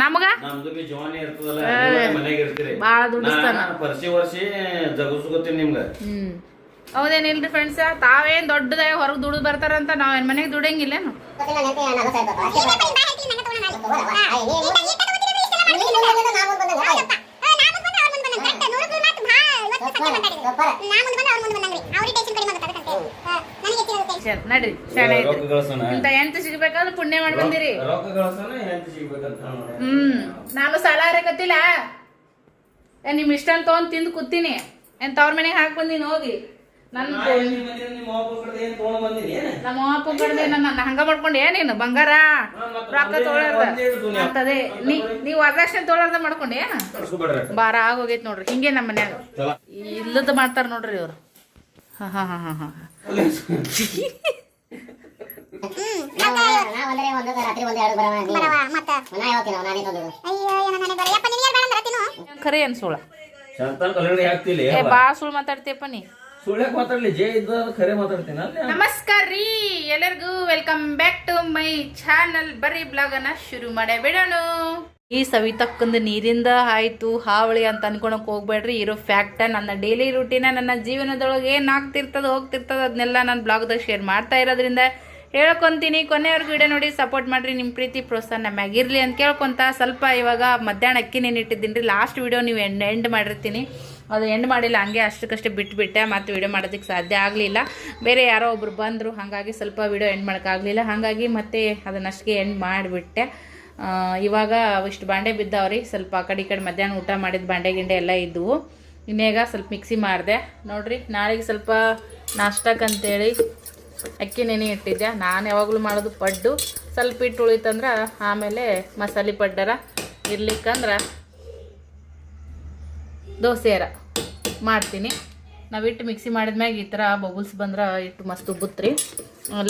ನಮಗ ನಮ್ದು ಬಿ ಜವಾನಿ ಇರ್ತದಲ್ಲ ಮನೆಗೆ ಇರ್ತೀರಿ ಬಾಳ ದುಡಿಸ್ತಾನ ವರ್ಷ ಜಗಸ್ಕೋತೀನಿ ನಿಮ್ಗ ಹೌದೇನಿಲ್ರಿ ಫ್ರೆಂಡ್ಸ್ ತಾವೇನ್ ದೊಡ್ಡದಾಗಿ ಹೊರಗೆ ದುಡಿದು ಬರ್ತಾರಂತ ನಾವೇನ್ ಮನೆಗೆ ದುಡಿಯಂಗಿಲ್ಲೇನು ನಡ್ರಿ ಇಂತ ಎಂತ ಸಿಗ್ಬೇಕಾದ್ರೆ ಪುಣ್ಯ ಮಾಡಿ ಬಂದಿರಿ ನಾನು ಸಾಲ ಹರಕತ್ತಿಲ್ಲ ನಿಮ್ ಇಷ್ಟ ಅಂತ ತಗೊಂಡ್ ತಿಂದು ಕೂತೀನಿ ಏನ್ ತವ್ರ ಮನೆಗೆ ಹಾಕ್ ಬಂದಿನಿ ಹೋಗಿ ನಮ್ಮ ಅಪ್ಪ ಕಡೆ ನನ್ನ ಹಂಗ ಮಾಡ್ಕೊಂಡು ಏನೇನು ಬಂಗಾರ ರೊಕ್ಕ ತೊಗೊಳಾರ್ದ ಅಂತದೇ ನೀವ್ ವರದಕ್ಷಿಣೆ ತೊಗೊಳಾರ್ದ ಮಾಡ್ಕೊಂಡು ಏನ ಬಾರ ಆಗೋಗೈತ್ ನೋಡ್ರಿ ಹಿಂಗೆ ನಮ್ಮ ಮನ್ಯಾಗ ಇಲ್ಲದ ಮಾಡ್ತಾರ ನೋಡ್ರಿ ಇವ್ರು ಖರೆ ಅನ್ಸೋಳ ಬಾ ಸುಳ್ಳು ಮಾತಾಡ್ತೀಯಪ್ಪ ನೀ ನಮಸ್ಕಾರ ರೀ ಎಲ್ಲರಿಗೂ welcome back to my channel. ಬರ್ರಿ ಬ್ಲಾಗ್ ಅನ್ನ ಶುರು ಮಾಡೇ ಬಿಡೋಣ. ಈ ಸವಿತಕ್ಕಂದು ನೀರಿಂದ ಆಯ್ತು ಹಾವಳಿ ಅಂತ ಅನ್ಕೊಳಕ್ ಹೋಗ್ಬೇಡ್ರಿ. ಇರೋ ಫ್ಯಾಕ್ಟ ನನ್ನ ಡೈಲಿ ರೂಟೀನ ನನ್ನ ಜೀವನದೊಳಗೆ ಏನ್ ಆಗ್ತಿರ್ತದ ಹೋಗ್ತಿರ್ತದ ಅದನ್ನೆಲ್ಲ ನಾನು ಬ್ಲಾಗ್ದಾಗ ಶೇರ್ ಮಾಡ್ತಾ ಇರೋದ್ರಿಂದ ಹೇಳ್ಕೊಂತೀನಿ. ಕೊನೆಯವ್ರಿಗೆ ವಿಡಿಯೋ ನೋಡಿ ಸಪೋರ್ಟ್ ಮಾಡ್ರಿ. ನಿಮ್ಮ ಪ್ರೀತಿ ಪ್ರೋತ್ಸಾಹ ನಮ್ಯಾಗಿರ್ಲಿ ಅಂತ ಕೇಳ್ಕೊಂತ ಸ್ವಲ್ಪ ಇವಾಗ ಮಧ್ಯಾಹ್ನ ಅಕ್ಕಿ ನೆನಿಟ್ಟಿದ್ದೀನಿ ರೀ. ಲಾಸ್ಟ್ ವಿಡಿಯೋ ನೀವು ಎಂಡ್ ಮಾಡಿರ್ತೀನಿ, ಅದು ಎಂಡ್ ಮಾಡಿಲ್ಲ, ಹಂಗೆ ಅಷ್ಟಕ್ಕಷ್ಟೇ ಬಿಟ್ಬಿಟ್ಟೆ. ಮತ್ತು ವಿಡಿಯೋ ಮಾಡೋದಕ್ಕೆ ಸಾಧ್ಯ ಆಗಲಿಲ್ಲ, ಬೇರೆ ಯಾರೋ ಒಬ್ರು ಬಂದರು, ಹಾಗಾಗಿ ಸ್ವಲ್ಪ ವಿಡಿಯೋ ಎಂಡ್ ಮಾಡೋಕ್ಕಾಗಲಿಲ್ಲ. ಹಾಗಾಗಿ ಮತ್ತೆ ಅದನ್ನಷ್ಟಕ್ಕೆ ಎಂಡ್ ಮಾಡಿಬಿಟ್ಟೆ. ಇವಾಗ ಇಷ್ಟು ಬಾಂಡೆ ಬಿದ್ದಾವ್ರಿ. ಸ್ವಲ್ಪ ಆ ಕಡೆ ಈ ಕಡೆ ಮಧ್ಯಾಹ್ನ ಊಟ ಮಾಡಿದ ಬಾಂಡೆ ಗಿಂಡೆ ಎಲ್ಲ ಇದ್ದವು. ಇನ್ನೇಗ ಸ್ವಲ್ಪ ಮಿಕ್ಸಿ ಮಾಡಿದೆ ನೋಡಿರಿ. ನಾಳೆಗೆ ಸ್ವಲ್ಪ ನಾಷ್ಟಕ್ಕಂತೇಳಿ ಅಕ್ಕಿ ನೆನೆ ಇಟ್ಟಿದ್ದೆ. ನಾನು ಯಾವಾಗಲೂ ಮಾಡೋದು ಪಡ್ಡು, ಸ್ವಲ್ಪ ಇಟ್ಟು ಉಳಿತಂದ್ರೆ ಆಮೇಲೆ ಮಸಾಲೆ ಪಡ್ಡರ ಇರ್ಲಿಕ್ಕಂದ್ರೆ ದೋಸೆಯರ ಮಾಡ್ತೀನಿ. ನಾವು ಇಟ್ಟು ಮಿಕ್ಸಿ ಮಾಡಿದ್ಮ್ಯಾಗ ಈ ಥರ ಬಬಲ್ಸ್ ಬಂದ್ರೆ ಇಟ್ಟು ಮಸ್ತ್ ಉಬ್ಬುತ್ರಿ.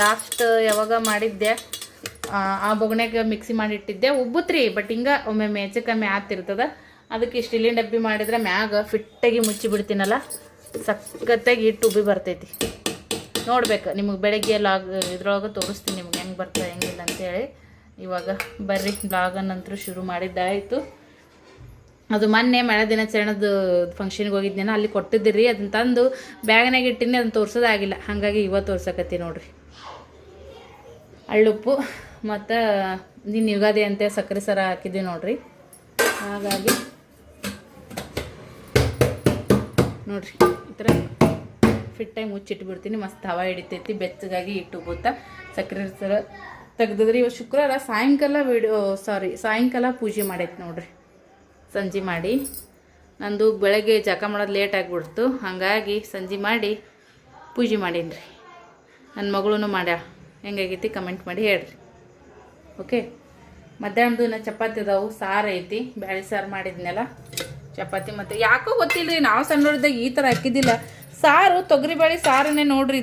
ಲಾಸ್ಟ್ ಯಾವಾಗ ಮಾಡಿದ್ದೆ ಆ ಬೊಗಣೆಗೆ ಮಿಕ್ಸಿ ಮಾಡಿ ಇಟ್ಟಿದ್ದೆ, ಉಬ್ಬುತ್ರಿ. ಬಟ್ ಹಿಂಗೆ ಒಮ್ಮೆ ಹೆಚ್ಚು ಕಮ್ಮಿ ಆಗ್ತಿರ್ತದ. ಅದಕ್ಕೆ ಸ್ಟೀಲಿನ ಡಬ್ಬಿ ಮಾಡಿದ್ರೆ ಮ್ಯಾಗ ಫಿಟ್ಟಾಗಿ ಮುಚ್ಚಿ ಬಿಡ್ತೀನಲ್ಲ, ಸಖತ್ತಾಗಿ ಇಟ್ಟು ಉಬ್ಬಿ ಬರ್ತೈತಿ. ನೋಡ್ಬೇಕು, ನಿಮಗೆ ಬೆಳಗ್ಗೆ ಇದ್ರೊಳಗೆ ತೋರಿಸ್ತೀನಿ ನಿಮ್ಗೆ ಹೆಂಗೆ ಬರ್ತದೆ ಹೆಂಗಿಲ್ಲ ಅಂತೇಳಿ. ಇವಾಗ ಬರ್ರಿ ಬ್ಲಾಗನ್ನಂತರೂ ಶುರು ಮಾಡಿದ್ದಾಯಿತು. ಅದು ಮೊನ್ನೆ ಮಳೆ ದಿನಾಚರಣೆದು ಫಂಕ್ಷನ್ಗೆ ಹೋಗಿದ್ದೇನೆ, ಅಲ್ಲಿ ಕೊಟ್ಟಿದ್ದಿರಿ. ಅದನ್ನ ತಂದು ಬ್ಯಾಗ್ನಾಗ ಇಟ್ಟಿನಿ, ಅದನ್ನ ತೋರ್ಸೋದಾಗಿಲ್ಲ. ಹಾಗಾಗಿ ಇವತ್ತು ತೋರ್ಸಕತ್ತಿ ನೋಡ್ರಿ. ಹಳ್ಳುಪ್ಪು ಮತ್ತು ನಿನ್ನ ಯುಗಾದಿ ಅಂತ ಸಕ್ಕರೆ ಸರ ಹಾಕಿದ್ದೀವಿ ನೋಡ್ರಿ. ಹಾಗಾಗಿ ನೋಡ್ರಿ ಈ ಥರ ಫಿಟ್ಟಾಗಿ ಮುಚ್ಚಿಟ್ಬಿಡ್ತೀನಿ. ಮಸ್ತ್ ಹವಾ ಹಿಡಿತೈತಿ, ಬೆಚ್ಚಗಾಗಿ ಇಟ್ಟು ಉಬ್ಬುತ್ತಾ ಸಕ್ಕರೆ ಸರ ತೆಗ್ದಿದ್ರಿ. ಇವತ್ತು ಶುಕ್ರವಾರ ಸಾಯಂಕಾಲ ಪೂಜೆ ಮಾಡೈತಿ ನೋಡ್ರಿ. ಸಂಜೆ ಮಾಡಿ ನಂದು ಬೆಳಗ್ಗೆ ಜಕ ಮಾಡೋದು ಲೇಟ್ ಆಗಿಬಿಡ್ತು, ಹಾಗಾಗಿ ಸಂಜೆ ಮಾಡಿ ಪೂಜೆ ಮಾಡೀನಿ ರೀ. ನನ್ನ ಮಗಳೂ ಮಾಡ್ಯಾಳ. ಹೆಂಗಾಗೈತಿ ಕಮೆಂಟ್ ಮಾಡಿ ಹೇಳ್ರಿ. ಓಕೆ, ಮಧ್ಯಾಹ್ನದ್ದು ಇನ್ನು ಚಪಾತಿ ಅದಾವು, ಸಾರು ಐತಿ, ಬ್ಯಾಳಿ ಸಾರು ಮಾಡಿದ್ನೆಲ್ಲ ಚಪಾತಿ. ಮತ್ತು ಯಾಕೋ ಗೊತ್ತಿಲ್ಲ ರೀ, ನಾವು ಸಣ್ಣದಾಗ ಈ ಥರ ಹಾಕಿದ್ದಿಲ್ಲ ಸಾರು. ತೊಗರಿಬೇಳೆ ಸಾರನ್ನೇ ನೋಡ್ರಿ.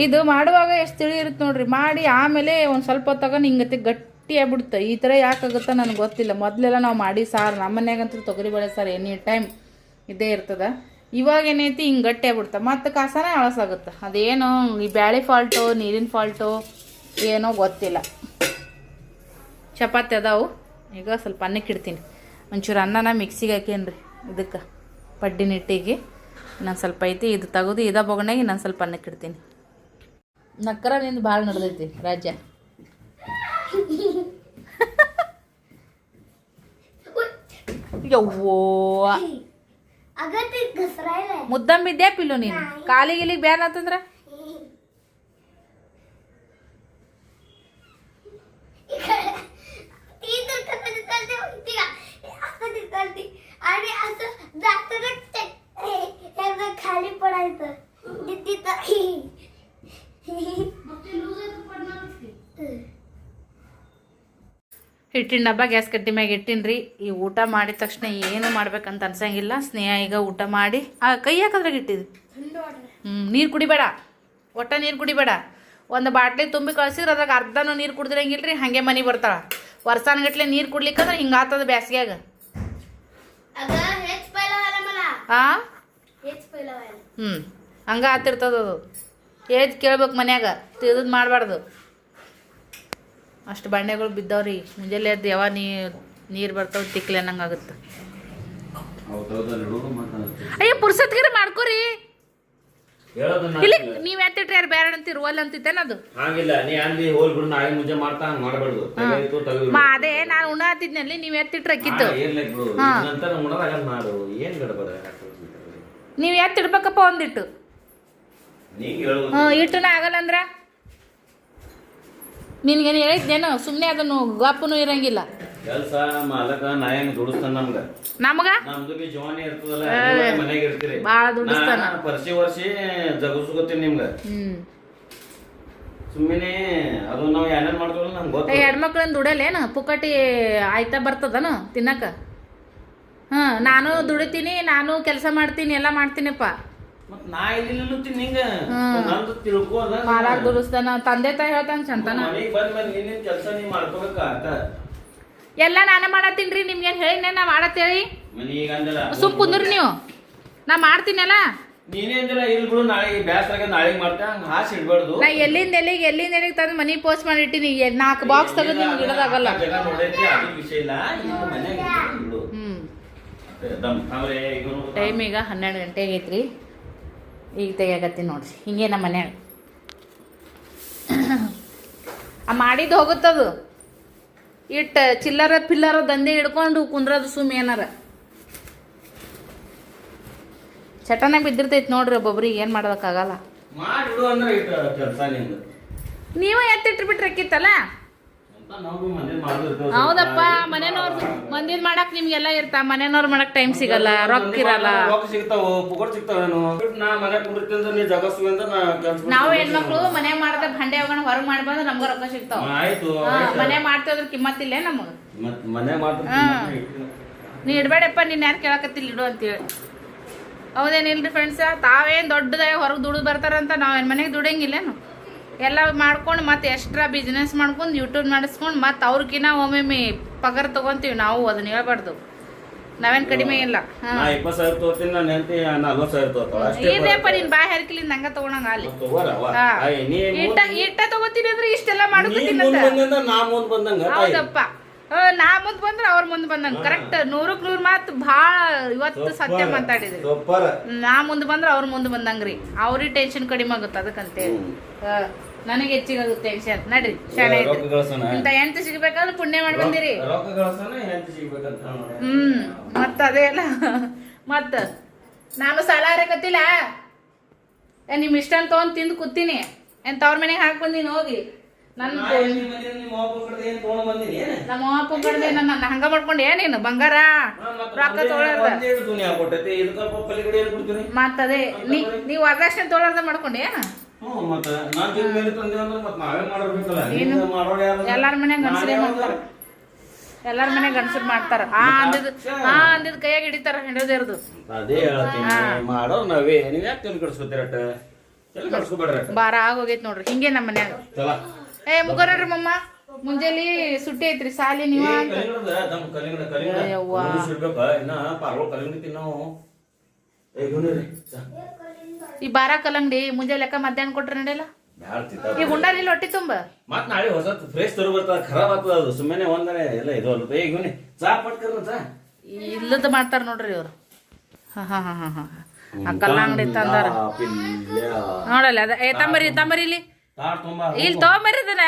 ಇದು ಮಾಡುವಾಗ ಎಷ್ಟು ತಿಳಿ ಇರುತ್ತೆ ನೋಡ್ರಿ. ಮಾಡಿ ಆಮೇಲೆ ಒಂದು ಸ್ವಲ್ಪ ಹೊತ್ತಾಗ ಹಿಂಗತ್ತೆ ಗಟ್ಟಿ ಆಗ್ಬಿಡುತ್ತೆ. ಈ ಥರ ಯಾಕಾಗುತ್ತಾ ನನಗೆ ಗೊತ್ತಿಲ್ಲ. ಮೊದಲೆಲ್ಲ ನಾವು ಮಾಡಿ ಸಾರು ನಮ್ಮ ಮನ್ಯಾಗಂತೂ ತೊಗರಿಬೇಳೆ ಸಾರು ಎನಿ ಟೈಮ್ ಇದ್ದೇ ಇರ್ತದೆ. ಇವಾಗ ಏನೈತಿ ಹಿಂಗೆ ಗಟ್ಟಿ ಆಗ್ಬಿಡ್ತಾ, ಮತ್ತು ಕಾಸನೇ ಆಳಸಾಗುತ್ತೆ. ಅದೇನೋ ಈ ಬ್ಯಾಳೆ ಫಾಲ್ಟು ನೀರಿನ ಫಾಲ್ಟು ಏನೋ ಗೊತ್ತಿಲ್ಲ. ಚಪಾತಿ ಅದಾವು, ಈಗ ಸ್ವಲ್ಪ ಅನ್ನಕ್ಕೆ ಇಡ್ತೀನಿ. ಒಂಚೂರು ಅನ್ನನ ಮಿಕ್ಸಿಗೆ ಹಾಕೇನ್ರಿ ಇದಕ್ಕೆ ಪಡ್ಡಿನ ಹಿಟ್ಟಿಗೆ. ಇನ್ನೊಂದು ಸ್ವಲ್ಪ ಐತಿ, ಇದು ತೆಗೆದು ಇದ ಬೊಗಣೆಗೆ ಇನ್ನೊಂದು ಸ್ವಲ್ಪ ಅನ್ನಕ್ಕೆ ಇಡ್ತೀನಿ. ನಕ್ಕರ ನಿಂದು ಭಾಳ ನಡೆದೈತಿ ರಾಜ್ಯ. ಯವ್ವೋ ಮುದ್ದಮ್ಮಿದ್ಯಾ ಪಿಲ್ಲು ನೀನು? ಕಾಲಿಗಿಲಿಗೆ ಬ್ಯಾನ್ ಆತಂದ್ರ खाली पडायचं ಹಿಟ್ಟಿನ ಡಬ್ಬ ಗ್ಯಾಸ್ ಕಟ್ಟಿ ಮ್ಯಾಗ ಇಟ್ಟಿನ್ರಿ. ಈ ಊಟ ಮಾಡಿದ ತಕ್ಷಣ ಏನು ಮಾಡ್ಬೇಕಂತ ಅನ್ಸಂಗಿಲ್ಲ. ಸ್ನೇಹ ಈಗ ಊಟ ಮಾಡಿ ಕೈ ಹಾಕದ್ರಾಗ ಇಟ್ಟಿದ್ವಿ. ನೀರು ಕುಡಿಬೇಡ, ಒಟ್ಟ ನೀರು ಕುಡಿಬೇಡ. ಒಂದು ಬಾಟ್ಲಿ ತುಂಬಿ ಕಳ್ಸಿದ್ರೆ ಅದ್ರಾಗ ಅರ್ಧನೂ ನೀರು ಕುಡ್ದಿರಂಗಿಲ್ರಿ. ಹಾಗೆ ಮನೆ ಬರ್ತಾಳ. ವರ್ಷಾನ್ಗಟ್ಲೆ ನೀರು ಕುಡ್ಲಿಕ್ಕಂದ್ರೆ ಹಿಂಗೆ ಆತದ ಬ್ಯಾಸ್ಗ್ಯಾಗ. ಹಂಗೆ ಆತಿರ್ತದ ಅದು. ಏಜ್ ಕೇಳ್ಬೇಕು ಮನ್ಯಾಗ, ತಿಳಿದ್ ಮಾಡಬಾರ್ದು. ಅಷ್ಟು ಬಂಡೆಗಳು ಬಿದ್ದವ್ರಿ ಮುಂಜಾನೆ ಎದ್ದು ಯಾವ ನೀರು ಬರ್ತಾವ ತಿಕ್ಲಿ ಅನ್ನಂಗೆ ಆಗುತ್ತೆ. ಅಯ್ಯ ಪುರ್ಸತ್ಗಿರ ಮಾಡ್ಕೋರಿ. ಇಲ್ಲಿ ನೀವ್ ಎತ್ತಿಟ್ರಿ ಯಾರು ಬೇರೆ ಅಂತೀರಿ ಒಲ್ ಅಂತಿತ್ತೇನ ಅದು ಹಾಗಿಲ್ಲ. ನೀ ಅಲ್ಲಿ ಹೋಲ್ ಬಿಡು, ನಾಳೆ ಮುಂಜೆ ಮಾಡ್ತಾ ಹಂಗ ಮಾಡಬಾರ್ದು. ಅದೇ ನಾನು ಉಣ್ಣಾತಿದ್ನಲ್ಲಿ ನೀವ್ ಎತ್ತಿಟ್ರೆ ಅಕ್ಕಿತ್ತು. ನಂತರ ಉಣದಾಗ ಮಾಡು, ಏನ್ ಗಡಬಡ. ನೀವ್ ಎತ್ತಿಡ್ಬೇಕಪ್ಪ ಒಂದಿಟ್ಟು. ಇಟ್ಟನ ಆಗಲ್ಲ ಅಂದ್ರ ನಿನ್ಗೇನು ಹೇಳಿದ್ದೇನು? ಸುಮ್ಮನೆ ಅದನ್ನು ಗಪ್ಪನು ಇರಂಗಿಲ್ಲ. ಕೆಲಸ ಮಾಲಕ ನಾಯಂಗ್ ದುಡಿಸ್ತಾನ ನಮ್ಗ. ನಮ್ದು ಬಿ ಜವಾನಿ ಇರ್ತದಲ್ಲ, ಮನೆಗೆ ಇರ್ತೀರಿ. ಬಾಳ ದುಡಿಸ್ತಾನ. ವರ್ಷಿ ಜಗಸ್ಕೊತೀನಿ ನಿಮ್ಗ. ಸುಮ್ಮನೆ ಅದು ನಾವ್ ಏನೇನ್ ಮಾಡ್ತೀವಲ್ಲ ನಮ್ಗೆ ಗೊತ್ತ. ಹೆಣ್ಮಕ್ಳನ್ನ ದುಡಲೇನು ಪುಕ್ಕಟಿ ಆಯ್ತಾ ಬರ್ತದನ ತಿನ್ನಕ? ನಾನು ದುಡಿತೀನಿ, ನಾನು ಕೆಲಸ ಮಾಡ್ತೀನಿ, ಎಲ್ಲ ಮಾಡ್ತೀನಪ್ಪ. ಮತ್ ನಾ ಇಲ್ಲಿ ನಿಂಗ ನಂದು ತಿಳ್ಕೋದ ಮಾಲಾಗ ದುಡಿಸ್ತಾನ, ತಂದೆ ತಾಯಿ ಹೇಳ್ತಾನ ಚಂತಾನ. ಮನೆಗೆ ಬಂದ್ಮೇಲೆ ನಿನ್ನ ಕೆಲಸ ನೀ ಮಾಡ್ಕೋಬೇಕ ಆತ. ಎಲ್ಲ ನಾನೇ ಮಾಡತ್ತೀನ್ರಿ, ನಿಮ್ಗೇನ್ ಹೇಳಿನ ನಾ ಮಾಡತ್ತೇಳಿ? ಮನೀಗ ಅಂದಲ್ಲ ಸುಮ್ ಕುಂದ್ರಿ ನೀವು, ನಾ ಮಾಡ್ತೀನಲ್ಲ. ನೀನೇ ಅಂದಿಲ್ಲ ಇಲ್ಲಿ ಬಿಡು, ನಾಳೆ ಬ್ಯಾಸ್ರಾಗ ನಾಳೆಗೆ ಮಾಡ್ತಾ ಹಂಗ ಹಾಸಿ ಇಡ್ಬಾರ್ದು. ನಾ ಎಲ್ಲಿಂದ ಎಲ್ಲಿಗೆ ತಂದು ಮನಿ ಪೋಸ್ಟ್ ಮಾಡಿಟ್ಟಿನಿ. 4 ಬಾಕ್ಸ್ ತೆಗೆದು ನಿಮ್ಗೆ ಇಡೋದಾಗಲ್ಲ. ನೋಡೈತಿ, ಅದು ವಿಷಯ ಇಲ್ಲ. ಈಗ ಮನೆಗೆ ಟೈಮ್ ಈಗ 12 ಗಂಟೆ ಆಗೈತ್ರಿ. ಈಗ ತೆಗಿಯಾಕತ್ತೀನಿ ನೋಡ್ರಿ. ಹಿಂಗೆ ನಮ್ಮ ಮನ್ಯಾಗ ಮಾಡಿದ್ದು ಹೋಗುತ್ತದು. ಇಟ್ಟು ಚಿಲ್ಲರ ಪಿಲ್ಲರ ದಂಧೆ ಹಿಡ್ಕೊಂಡು ಕುಂದ್ರದು ಸುಮ್ ಏನಾರ ಚಟನಾಗ ಬಿದ್ದಿರ್ತೈತಿ ನೋಡ್ರಿ. ಒಬ್ಬೊಬ್ರಿಗೆ ಏನು ಮಾಡೋದಕ್ಕಾಗಲ್ಲ. ಮಾಡಿಡು ಅಂದ್ರೆ ಇಟ್ಟು ಕೆಲಸ ನಿಂದು. ನೀವೇ ಎತ್ತಿಟ್ಟು ಬಿಟ್ರೆ ಅಕ್ಕಿತ್ತಲ್ಲ. ಹೌದಪ್ಪ, ಮನೆಯವ್ರು ಮಂದಿದ್ ಮಾಡಕ್ ನಿಮ್ಗೆಲ್ಲ ಇರ್ತಾ, ಮನೆಯವ್ರು ಮಾಡಕ್ ಟೈಮ್ ಸಿಗಲ್ಲ, ರೊಕ್ಕ ಇರಲ್ಲ. ನಾವು ಹೆಣ್ಮಕ್ಳು ಮನೆ ಮಾಡ್ದ ಭಂಡೆ ಹೋಗೋಣ ಹೊರಗ್ ಮಾಡಿ ಬಂದ್ರೆ ನಮ್ಗ ರೊಕ್ಕ ಸಿಗ್ತಾವ. ಮನೆ ಮಾಡ್ತೇವ್ರ ಕಿಮ್ಮತ್ತಿಲ್ಲ ನಮಗ. ನೀ ಇಡ್ಬೇಡಪ್ಪ, ನೀನ್ ಯಾರು ಕೇಳಕತ್ತಿಲ್ಲ ಇಡು ಅಂತೇಳಿ. ಹೌದೇನಿಲ್ರಿ ಫ್ರೆಂಡ್ಸ? ತಾವೇನ್ ದೊಡ್ಡದಾಗಿ ಹೊರಗೆ ದುಡಿದು ಬರ್ತಾರಂತ ನಾವೇನ್ ಮನೆಗೆ ದುಡಿಯಂಗಿಲ್ಲೇನು? ಎಲ್ಲ ಮಾಡ್ಕೊಂಡು ಮತ್ತೆ ಎಕ್ಸ್ಟ್ರಾ ಬಿಸ್ನೆಸ್ ಮಾಡ್ಕೊಂಡು ಯೂಟ್ಯೂಬ್ ನಡೆಸ್ಕೊಂಡು ಮತ್ತೆ ಅವ್ರಕಿನ್ನ ಒಮ್ಮೆ ಪಗಾರ ತಗೊಂತೀವಿ ನಾವು. ಅದನ್ನ ಹೇಳ್ಬಾರ್ದು, ನಾವೇನ್ ಕಡಿಮೆ ಇಲ್ಲ. ಇರ್ಲಿಯಪ್ಪ, ನೀನ್ ಬಾಯ್ ಹರ್ಕಿಲಿಂದ ಹಂಗ ತಗೊಳಂಗ ಅಲ್ಲಿ ಇಟ್ಟ ತಗೋತೀನಿ ಅಂದ್ರೆ ಇಷ್ಟೆಲ್ಲ ಮಾಡ್ಕೊತೀನಿ. ಹೌದಪ್ಪ, ನಾ ಮುಂದ್ ಬಂದ್ರೆ ಅವ್ರ ಮುಂದ್ ಬಂದಂಗ. ಕರೆಕ್ಟ್ 100ಕ್ಕೆ 100 ಮಾತು ಭಾಳ ಇವತ್ತು ಸತ್ಯ ಮಾತಾಡಿದ್ರಿ. ನಾ ಮುಂದ್ ಬಂದ್ರೆ ಅವ್ರ ಮುಂದ್ ಬಂದಂಗ್ರಿ. ಅವ್ರಿಗೆ ಟೆನ್ಷನ್ ಕಡಿಮೆ ಆಗುತ್ತೆ ಅದಕ್ಕಂತೇಳಿ. ನನಗೆ ಹೆಚ್ಚಿಗಾಗುತ್ತೆ ಟೆನ್ಷನ್. ನಡ್ರಿ ಶಾಣೆ ಇಂತ ಹೆಂಡತಿ ಸಿಗ್ಬೇಕಾದ್ರೆ ಪುಣ್ಯ ಮಾಡಿ ಬಂದಿರಿ. ಮತ್ತ ಅದೇ ಅಲ್ಲ. ಮತ್ತ ನಾನು ಸಾಲ ಹರಕತ್ತಿಲ್ಲ. ನಿಮ್ ಇಷ್ಟ ಅಂತ ತಗೊಂಡ್ ತಿಂದು ಕೂತೀನಿ. ತವ್ರ ಮನೆಗೆ ಹಾಕಿ ಬಂದೀನಿ ಹೋಗಿ. ನಮ್ಮ ಅಪ್ಪ ಕಡ್ದೆ ನನ್ನ ಹಂಗ ಮಾಡ್ಕೊಂಡು ಏನೇನು ಬಂಗಾರ ರೊಕ್ಕ ತೊಗೊಳಾರ್ದ. ಮತ್ತದೇ ನೀವು ವರದಕ್ಷಿಣೆ ತೊಗೊಳಾರ್ದ ಮಾಡ್ಕೊಂಡೆ ಏನ? ಎಲ್ಲಾರ ಮನ್ಯಾಗ ಗಂಡಸರೇ ಮಾಡ್ತಾರ. ಎಲ್ಲಾರ ಮನ್ಯಾಗ ಗಂಡಸರು ಮಾಡ್ತಾರ. ಅಂದಿದ್ ಕೈಯಾಗ ಹಿಡಿತಾರ ಹಿಡಿದಿರ್ದು. ಬಾರ ಆಗೋಗೈತ್ ನೋಡ್ರಿ. ಹಿಂಗೆ ನಮ್ಮ ಮನ್ಯಾಗ ಮುಗೋರ್ರಿ ಮಮ್ಮ. ಮುಂಜಾನೆ ಸುಟ್ಟಿ ಐತ್ರಿ ಸಾಲಿ ನೀವ. ಈ ಬಾರ ಕಲ್ಲಂಗಡಿ ಮುಂಜಾನೆ ಲೆಕ್ಕ ಮಧ್ಯಾಹ್ನ ಕೊಟ್ರೆ ನಡೆಯಲ್ಲ. ಈ ಗುಂಡಾಲಿ ಹೊಟ್ಟಿ ತುಂಬ ಮತ್ ನಾಳೆ ಹೊಸ ಫ್ರೆಶ್ ತರ ಬರ್ತದ, ಖರಾಬ್ ಆಗ್ತದ ಅದು. ಸುಮ್ಮನೆ ಒಂದನೆ ಎಲ್ಲ ಇದು ಅಲ್ಲ. ಈಗ ಚಾ ಪಟ್ಕರ ಚಾ ಇಲ್ಲದ ಮಾಡ್ತಾರ ನೋಡ್ರಿ ಇವ್ರು. ಆ ಕಲ್ಲಂಗಡಿ ತಂದಾರ ನೋಡಲ್ಲ. ಅದ ತಂಬರಿ ತಂಬರಿ ಇಲ್ಲಿ ಇಲ್ಲಿ ತಗೊಂಬರಿದನ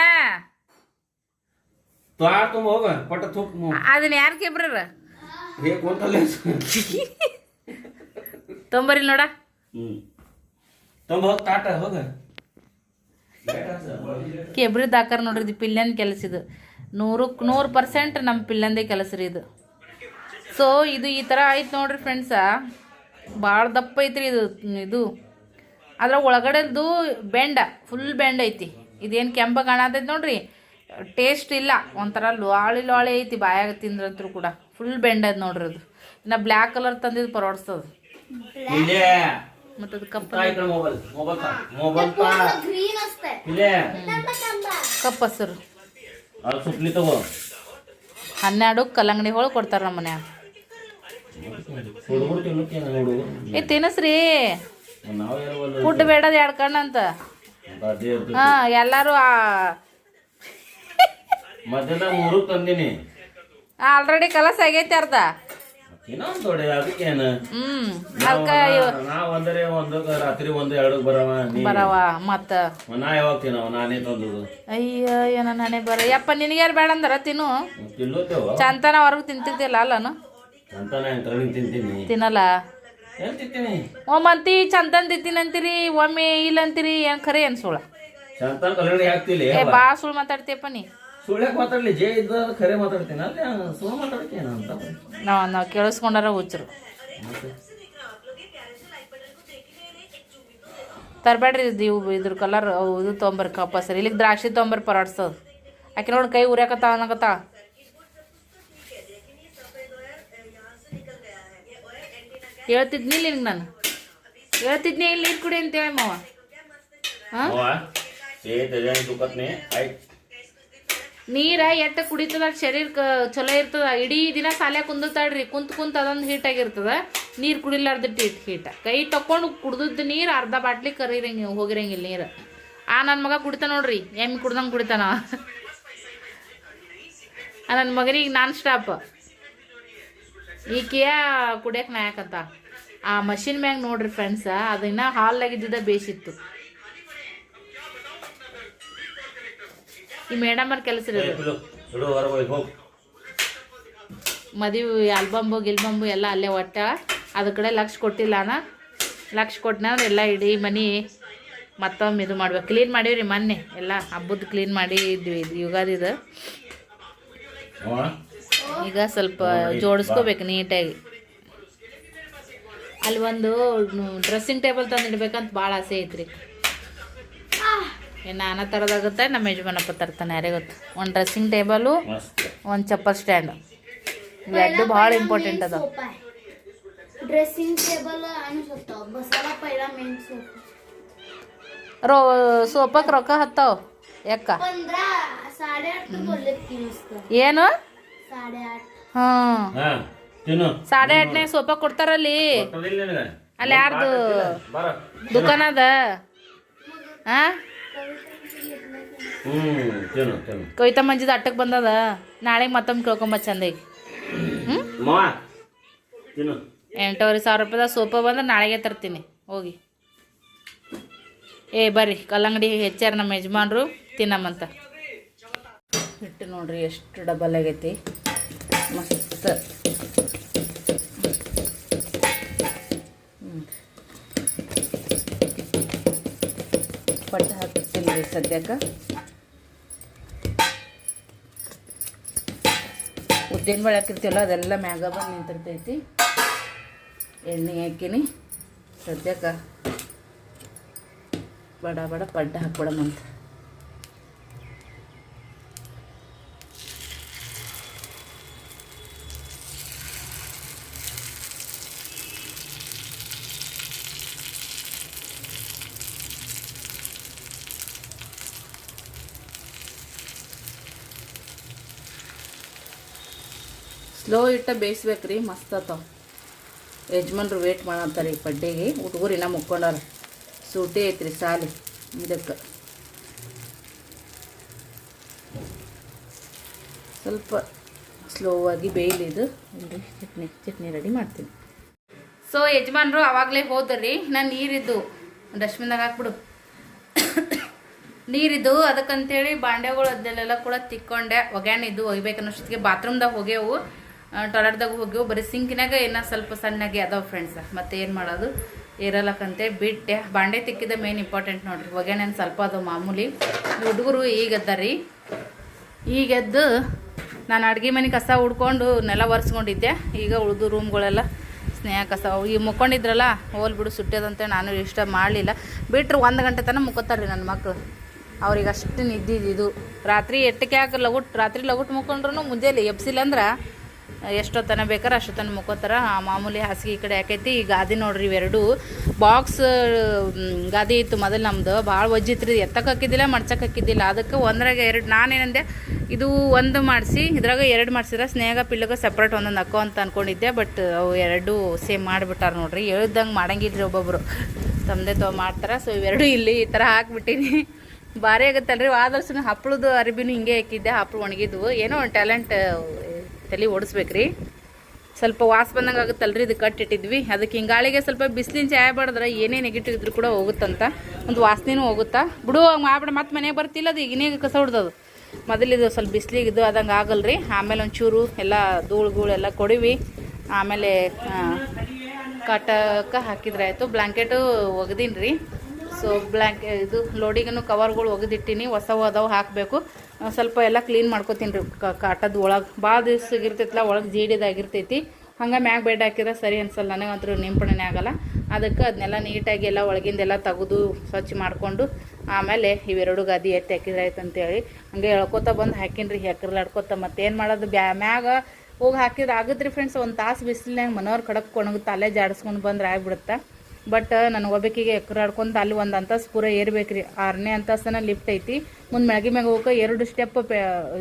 ಅದನ್ನ ಯಾರ ಕೇಬ್ರ ತೊಂಬರಿಲ್ ನೋಡ. ಕೆಬ್ರಿದ್ ಹಾಕಾರ ನೋಡ್ರಿ. ಇದು ಪಿಲ್ಲನ್ ಕೆಲಸ. ಇದು 100ಕ್ಕೆ 100% ನಮ್ಮ ಪಿಲ್ಲಂದೇ ಕೆಲಸ ರೀ ಇದು. ಸೊ ಇದು ಈ ಥರ ಐತೆ ನೋಡ್ರಿ ಫ್ರೆಂಡ್ಸ. ಭಾಳ ದಪ್ಪ ಐತ್ರಿ ಇದು. ಅದ್ರ ಒಳಗಡೆದು ಬೆಂಡ ಫುಲ್ ಬೆಂಡ್ ಐತಿ. ಇದೇನು ಕೆಂಪ ಕಾಣತೈತಿ ನೋಡ್ರಿ, ಟೇಸ್ಟ್ ಇಲ್ಲ. ಒಂಥರ ಲಾಳಿ ಐತಿ ಬಾಯಾಗ ತಿಂದ್ರಂತೂ ಕೂಡ. ಫುಲ್ ಬೆಂಡ್ ಐತಿ ನೋಡ್ರಿ ಅದು. ಇನ್ನು ಬ್ಲ್ಯಾಕ್ ಕಲರ್ ತಂದಿದ್ದು ಪರವಡ್ಸ್ತದ. ಮತ್ತದು ಕಪ್ಪ ಹಸರು 12 ಕಲ್ಲಂಗಡಿ ಹೋಳು ಕೊಡ್ತಾರ ನಮ್ಮ ಮನ್ಯಾಗ. ತಿನ್ನಸ್ರಿ, ಫುಡ್ ಬೇಡದ 2 ಕಣ್ಣು ಅಂತ. ಎಲ್ಲಾರು ಮಧ್ಯಾಹ್ನ 3 ತಂದಿನಿ. ಆಲ್ರೆಡಿ ಕಲಸ ಆಗೈತಿ ಅರ್ಧ. ಇನ್ನೊಂದು ದೊಡ್ಡ ಅದಕ್ಕೇನು ಅದಕ್ಕ ನಾ ಒಂದರೆ ಒಂದಕ್ಕೆ ರಾತ್ರಿ 1-2 ಬರವ ಮತ್ತ ನಾ ಯಾವಾಗ ತಿನ್ನವ ನಾನೇ ತಂದದು. ಅಯ್ಯ ಏನ ನಾನೇ ಬರ ಯಪ್ಪ ನಿನಗ್ಯಾರು ಬೇಡ ಅಂದಾರ ತಿನ್ನು ತಿನ್ಲತ್ತೇವ ಚಂತನ ಹೊರಗೆ ತಿಂತಿದ್ದಿಲ್ಲ ಅಲ್ಲನು ಅಂತಾನೆ ತಿಂತೀನಿ. ತಿನ್ನಲ್ಲ ಏನ್ ತಿಂತೀನಿ ಒಮ್ಮಂತಿ ಚಂತನ್ ತಿಂತೀನಿ ಅಂತೀರಿ ಒಮ್ಮೆ ಇಲ್ಲ ಅಂತೀರಿ ಏನ್ ಖರೆ ಏನ್ ಸುಳ್ಳ ಚಂತನ ಕಲ್ಲಡಿ ಹಾಕ್ತಿಲಿ ಬಾ ಸುಳ್ಳು ಮಾತಾಡ್ತೀಯಪ್ಪ ನೀ. ಸುಳ್ಳ್ಯಾಕ ಮಾತಾಡ್ಲಿ ಜೇ ಇದ್ದ ಖರೆ ಮಾತಾಡ್ತೀನಿ ಅಲ್ಲಿ ಸುಳ್ಳು ಮಾತಾಡ್ತೀನಿ ಅಂತ ನಾವು ಕೇಳಿಸ್ಕೊಂಡಾರ ಹುಚ್ಚರು. ತರಬೇಡ್ರಿ ಇದ್ರ ಕಲರ್ ಇದು ತೊಂಬರ್ ಕಪ್ಪ ಸರಿ ಇಲ್ಲಿಗೆ ದ್ರಾಕ್ಷಿ ತೊಂಬರ್ ಪರಾಡ್ಸದ ಆಕೆ ನೋಡಿ ಕೈ ಉರಿಯಾಕತ್ತ ಅನ್ನಕತ್ತ. ಹೇಳ್ತಿದ್ನಿ ಇಲ್ಲಿ ನಾನು ಹೇಳ್ತಿದ್ನಿ ಇಲ್ಲಿ ನೀರು ಕುಡಿ ಅಂತೇಳಿ ಮಾವ. ನೀರ ಎಟ್ಟ ಕುಡಿತದ ಶರೀರಕ್ಕೆ ಚಲೋ ಇರ್ತದ. ಇಡೀ ದಿನ ಸಾಲ್ಯಾಗ ಕುಂದಿರ್ತಾಳ್ರಿ ಕುಂತ ಅದೊಂದು ಹೀಟ್ ಆಗಿರ್ತದ. ನೀರು ಕುಡಿಲಾರ್ದಿಟ್ಟು ಹೀಟ ಕೈ ತಕೊಂಡು ಕುಡ್ದದ್ದು ನೀರು ಅರ್ಧ ಬಾಟ್ಲಿ ಕರೀರಂಗಿ ಹೋಗಿರಂಗಿಲ್ಲ ನೀರು. ನನ್ನ ಮಗ ಕುಡಿತಾನ ನೋಡ್ರಿ ಎಮ್ಮೆ ಕುಡ್ದಂಗೆ ಕುಡಿತಾನ. ನನ್ನ ಮಗನಿಗೆ ನಾನ್ ಸ್ಟಾಪ್ ಈಕೆಯ ಕುಡಿಯಕ್ಕೆ ನಾಯಕಂತ ಆ ಮಷಿನ್ ಮ್ಯಾಗ ನೋಡ್ರಿ ಫ್ರೆಂಡ್ಸ ಅದನ್ನ ಹಾಲ್ನಾಗಿದ್ದ ಬೇಸಿತ್ತು. ಈ ಮೇಡಮ್ ಅವ್ರ ಕೆಲಸ ಇರೋದು ಮದುವೆ ಆಲ್ಬಂಬು ಗಿಲ್ಬಂಬು ಎಲ್ಲ ಅಲ್ಲೇ ಒಟ್ಟ ಅದ್ರ ಕಡೆ ಲಕ್ಷ ಕೊಟ್ಟಿಲ್ಲ ಲಕ್ಷ ಕೊಟ್ಟನ ಎಲ್ಲ ಇಡೀ ಮನೆ ಮತ್ತೊಮ್ಮೆ ಇದು ಮಾಡ್ಬೇಕು. ಕ್ಲೀನ್ ಮಾಡೀವ್ರಿ ಮೊನ್ನೆ ಎಲ್ಲ ಹಬ್ಬದ ಕ್ಲೀನ್ ಮಾಡಿದ್ವಿ ಯುಗಾದಿದು. ಈಗ ಸ್ವಲ್ಪ ಜೋಡಿಸ್ಕೋಬೇಕು ನೀಟಾಗಿ. ಅಲ್ಲಿ ಒಂದು ಡ್ರೆಸ್ಸಿಂಗ್ ಟೇಬಲ್ ತಂದು ಇಡ್ಬೇಕಂತ ಭಾಳ ಆಸೆ ಐತ್ರಿ. ನಾನಾ ಥರದಾಗುತ್ತೆ ನಮ್ಮ ಯಜಮಾನಪ್ಪ ತರ್ತಾನೆ ಯಾರೇ ಗೊತ್ತು. ಒಂದು ಡ್ರೆಸ್ಸಿಂಗ್ ಟೇಬಲು ಒಂದು ಚಪ್ಪಲ್ ಸ್ಟ್ಯಾಂಡ್ ಇವೆರಡು ಭಾಳ ಇಂಪಾರ್ಟೆಂಟ್ ಅದ. ड्रेसिंग टेबल आणू शकतो बसायला पहिला मेन सोफा ಸೋಫಾಕ್ಕೆ ರೊಕ್ಕ ಹತ್ತಾವ ಯಾಕ 15 8.5 बोलले की नुसतं ಏನು 8.5 ಹಾಂ 8.5ನೇ ಸೋಫಾ ಕೊಡ್ತಾರಲ್ಲಿ. ಅಲ್ಲಿ ಯಾರ್ದು ದುಕಾನ ಅದ ಹಾಂ ಕವಿತಾ ಮಂಜಿದ ಅಟ್ಟಕ್ಕೆ ಬಂದದ. ನಾಳೆಗೆ ಮತ್ತೊಮ್ಮೆ ಕೇಳ್ಕೊಂಬ ಚಂದಾಗಿ. 8,500 ರೂಪಾಯಿದ ಸೋಫಾ ಬಂದ್ರೆ ನಾಳೆಗೆ ತರ್ತೀನಿ ಹೋಗಿ. ಬರ್ರಿ ಕಲ್ಲಂಗಡಿ ಹೆಚ್ಚಾರ ನಮ್ಮ ಯಜಮಾನ್ರು ತಿನ್ನಮ್ಮಂತ. ಹಿಟ್ಟು ನೋಡ್ರಿ ಎಷ್ಟು ಡಬಲ್ ಆಗೈತಿ ಮಸ್ತ್. ಪಟ್ಟು ಹಾಕ್ತೀನಿ ರೀ ಸದ್ಯಕ್ಕೆ. ಉದ್ದಿನ ಬೇಳೆ ಹಾಕಿರ್ತೀವಲ್ಲ ಅದೆಲ್ಲ ಮ್ಯಾಗ ಬಂದು ನಿಂತಿರ್ತೈತಿ. ಎಣ್ಣೆ ಹಾಕಿನಿ ಸದ್ಯಕ್ಕೆ ಬಡ ಬಡ ಪಡ್ಡ ಹಾಕ್ಬಿಡಮಂತ. ಸ್ಲೋ ಇಟ್ಟ ಬೇಯಿಸ್ಬೇಕ್ರಿ ಮಸ್ತ್ ಆತಾವ. ಯಜಮಾನ್ರು ವೇಟ್ ಮಾಡತ್ತಾರೆ ಈ ಪಡ್ಡೆಗೆ. ಹುಡುಗರು ಇನ್ನೂ ಮುಕ್ಕೊಂಡಾರ ಸೂಟಿ ಐತ್ರಿ ಸಾಲಿ. ಇದಕ್ಕೆ ಸ್ವಲ್ಪ ಸ್ಲೋ ಆಗಿ ಬೇಯಲಿ ಇದು. ಚಟ್ನಿ ರೆಡಿ ಮಾಡ್ತೀನಿ. ಸೊ ಯಜಮಾನ್ರು ಆವಾಗಲೇ ಹೋದ್ರಿ. ನಾನು ನೀರಿದ್ದು ಡಸ್ಟ್ಬಿನ್ದಾಗ ಹಾಕ್ಬಿಡು ನೀರಿದ್ದು ಅದಕ್ಕಂತೇಳಿ ಬಾಂಡೆಗಳು ಅದೆಲ್ಲ ಕೂಡ ತಿಕ್ಕೊಂಡೆ. ಒಗ್ಯಾಣಿದ್ದು ಒಯ್ಬೇಕನ್ನೋಷ್ಟೊತ್ತಿಗೆ ಬಾತ್ರೂಮ್ದಾಗ ಹೋಗ್ಯವು, ಟಾಯ್ಲೆಟ್ದಾಗ ಹೋಗ್ಯವು. ಬರೀ ಸಿಂಕಿನಾಗ ಏನೋ ಸ್ವಲ್ಪ ಸಣ್ಣಗೆ ಅದಾವ ಫ್ರೆಂಡ್ಸ. ಮತ್ತೆ ಏನು ಮಾಡೋದು ಇರಲಕ್ಕಂತೆ ಬಿಟ್ಟೆ. ಬಾಂಡೆ ತಿಕ್ಕಿದ ಮೇನ್ ಇಂಪಾರ್ಟೆಂಟ್ ನೋಡ್ರಿ. ಒಗ್ಯಾಣೆನು ಸ್ವಲ್ಪ ಅದು ಮಾಮೂಲಿ. ಹುಡುಗರು ಈಗದ್ದಾರಿ. ಈಗೆದ್ದು ನಾನು ಅಡುಗೆ ಮನೆ ಕಸ ಹುಡ್ಕೊಂಡು ನೆಲ ಒರೆಸ್ಕೊಂಡಿದ್ದೆ. ಈಗ ಉಳಿದು ರೂಮ್ಗಳೆಲ್ಲ ಸ್ನೇಹ ಕಸ ಈಗ ಮುಕ್ಕೊಂಡಿದ್ರಲ್ಲ ಹೋಲ್ ಬಿಡು ಸುಟ್ಟದಂತೆ ನಾನು ಇಷ್ಟ ಮಾಡಲಿಲ್ಲ. ಬಿಟ್ಟರು 1 ಗಂಟೆ ತನಕ ಮುಕ್ಕೋತಾರ್ರಿ ನನ್ನ ಮಕ್ಕಳು. ಅವ್ರಿಗೆ ಅಷ್ಟು ನಿದ್ದಿದ್ದು ರಾತ್ರಿ ಎಟ್ಟಕ್ಕೆ ಹಾಕಿ ರಾತ್ರಿ ಲಗುಟ್ ಮುಕ್ಕೊಂಡ್ರು ಮುಂಜಾನೆ ಎಬ್ಸಿಲ್ಲ ಅಂದ್ರೆ ಎಷ್ಟೊತ್ತನ ಬೇಕಾರೆ ಅಷ್ಟೊತ್ತನ ಮುಕ್ಕೋತಾರ. ಆ ಮಾಮೂಲಿ ಹಾಸಿಗೆ ಈ ಕಡೆ ಯಾಕೈತಿ. ಈ ಗಾದಿ ನೋಡ್ರಿ ಇವೆರಡು ಬಾಕ್ಸ್ ಗಾದಿ ಇತ್ತು ಮೊದಲು ನಮ್ಮದು. ಭಾಳ ಒಜ್ಜಿತ್ರಿ. ಎತ್ತಕ್ಕೆ ಹಾಕಿದ್ದಿಲ್ಲ ಮಡ್ಚಕ್ಕೆ ಹಾಕಿದ್ದಿಲ್ಲ. ಅದಕ್ಕೆ ಒಂದ್ರಾಗ 2 ನಾನೇನಂದೆ ಇದು 1 ಮಾಡಿಸಿ ಇದ್ರಾಗ 2 ಮಾಡಿಸಿದ್ರೆ ಸ್ನೇಹ ಪಿಲ್ಲಗ ಸಪ್ರೇಟ್ ಒಂದೊಂದು ಹಾಕೋ ಅಂತ ಅಂದ್ಕೊಂಡಿದ್ದೆ. ಬಟ್ ಅವು 2 ಸೇಮ್ ಮಾಡಿಬಿಟ್ಟಾರ ನೋಡ್ರಿ. ಹೇಳ್ದಂಗೆ ಮಾಡಂಗಿಲ್ರಿ ಒಬ್ಬೊಬ್ಬರು ತಮ್ಮದೇ ಮಾಡ್ತಾರೆ. ಸೊ ಇವೆರಡು ಇಲ್ಲಿ ಈ ಥರ ಹಾಕ್ಬಿಟ್ಟಿನಿ. ಭಾರಿ ಆಗುತ್ತಲ್ರಿ ಆದರ್ಶನ ಹಪ್ಪಳದ ಅರಿಬಿನೂ ಹಿಂಗೆ ಹಾಕಿದ್ದೆ ಹಪ್ಪಳು ಒಣಗಿದ್ವು ಏನೋ ಟ್ಯಾಲೆಂಟ್ ತಲೆ ಓಡಿಸ್ಬೇಕ್ರಿ ಸ್ವಲ್ಪ ವಾಸ ಬಂದಂಗೆ ಆಗುತ್ತಲ್ರಿ ಇದು ಕಟ್ಟಿಟ್ಟಿದ್ವಿ ಅದಕ್ಕೆ ಹಿಂಗಾಳಿಗೆ ಸ್ವಲ್ಪ ಬಿಸಿಲಿನ ಚಾಯ ಬಾಡಿದ್ರೆ ಏನೇ ನೆಗೆಟಿವ್ ಇದ್ರೂ ಕೂಡ ಹೋಗುತ್ತಂತ ಒಂದು ವಾಸನೆನೂ ಹೋಗುತ್ತಾ ಬಿಡು ಮಾಡ್ಬಿಡ ಮತ್ತೆ ಮನೆಗೆ ಬರ್ತಿಲ್ಲ ಅದು ಈಗಿನೇ ಕಸ ಹೊಡ್ದದು ಮೊದಲಿದು ಸ್ವಲ್ಪ ಬಿಸಿಲಿಗೆ ಇದು ಆದಂಗೆ ಆಗಲ್ರಿ ಆಮೇಲೆ ಒಂಚೂರು ಎಲ್ಲ ಧೂಳು ಎಲ್ಲ ಕೊಡಿವಿ ಆಮೇಲೆ ಕಾಟಕ್ಕೆ ಹಾಕಿದ್ರೆ ಆಯಿತು ಬ್ಲ್ಯಾಂಕೆಟು ಒಗ್ದೀನಿ ರೀ ಸೊ ಇದು ಲೋಡಿಗೂ ಕವರ್ಗಳು ಒಗೆದಿಟ್ಟಿನಿ ಹೊಸವು ಅದಾವು ಹಾಕಬೇಕು ಸ್ವಲ್ಪ ಎಲ್ಲ ಕ್ಲೀನ್ ಮಾಡ್ಕೊತೀನಿ ರೀ ಕಾಟದ ಒಳಗೆ ಭಾಳ ದಿವ್ಸ ಇರ್ತೈತಲ್ಲ ಒಳಗೆ ಜೀಡಿದಾಗಿರ್ತೈತಿ ಹಂಗೆ ಮ್ಯಾಗ ಬೆಡ್ ಹಾಕಿದ್ರೆ ಸರಿ ಅನ್ಸಲ್ಲ ನನಗಂತೂ ನಿಂಪಣೆ ಆಗಲ್ಲ ಅದಕ್ಕೆ ಅದನ್ನೆಲ್ಲ ನೀಟಾಗಿ ಎಲ್ಲ ಒಳಗಿಂದೆಲ್ಲ ತೆಗೆದು ಸ್ವಚ್ಛ ಮಾಡಿಕೊಂಡು ಆಮೇಲೆ ಇವೆರಡು ಗಾದಿ ಎತ್ತಿ ಹಾಕಿದ್ರೆ ಆಯ್ತು ಅಂತೇಳಿ ಹಂಗೆ ಎಳ್ಕೊತ ಬಂದು ಹಾಕಿನಿ ರೀ ಹೆಕ್ಕರ್ಲಾಡ್ಕೊತ ಮತ್ತೇನು ಮಾಡೋದು ಮ್ಯಾಗ ಹೋಗಿ ಹಾಕಿದ್ರೆ ಆಗುತ್ತೆ ರೀ ಫ್ರೆಂಡ್ಸ್ ಒಂದು ತಾಸು ಬಿಸಿಲಿನಾಗ ಮನೋರು ಕಡಕ್ಕೆ ಒಣಗುತ್ತೆ ಅಲ್ಲೇ ಜಾಡಿಸ್ಕೊಂಡು ಬಂದ್ರೆ ಆಗಿಬಿಡುತ್ತೆ ಬಟ್ ನನಗೆ ಹೋಗ್ಬೇಕಿಗೆ ಎಕ್ಕರಾಡ್ಕೊಂತ ಅಲ್ಲಿ ಒಂದು ಅಂತಸ್ತು ಪೂರ ಏರ್ಬೇಕು ರೀ 6ನೇ ಅಂತಸ್ತನ ಲಿಫ್ಟ್ ಐತಿ ಮುಂದೆ ಮ್ಯಾಗಿ ಮ್ಯಾಗ ಹೋಗಕ್ಕೆ 2 ಸ್ಟೆಪ್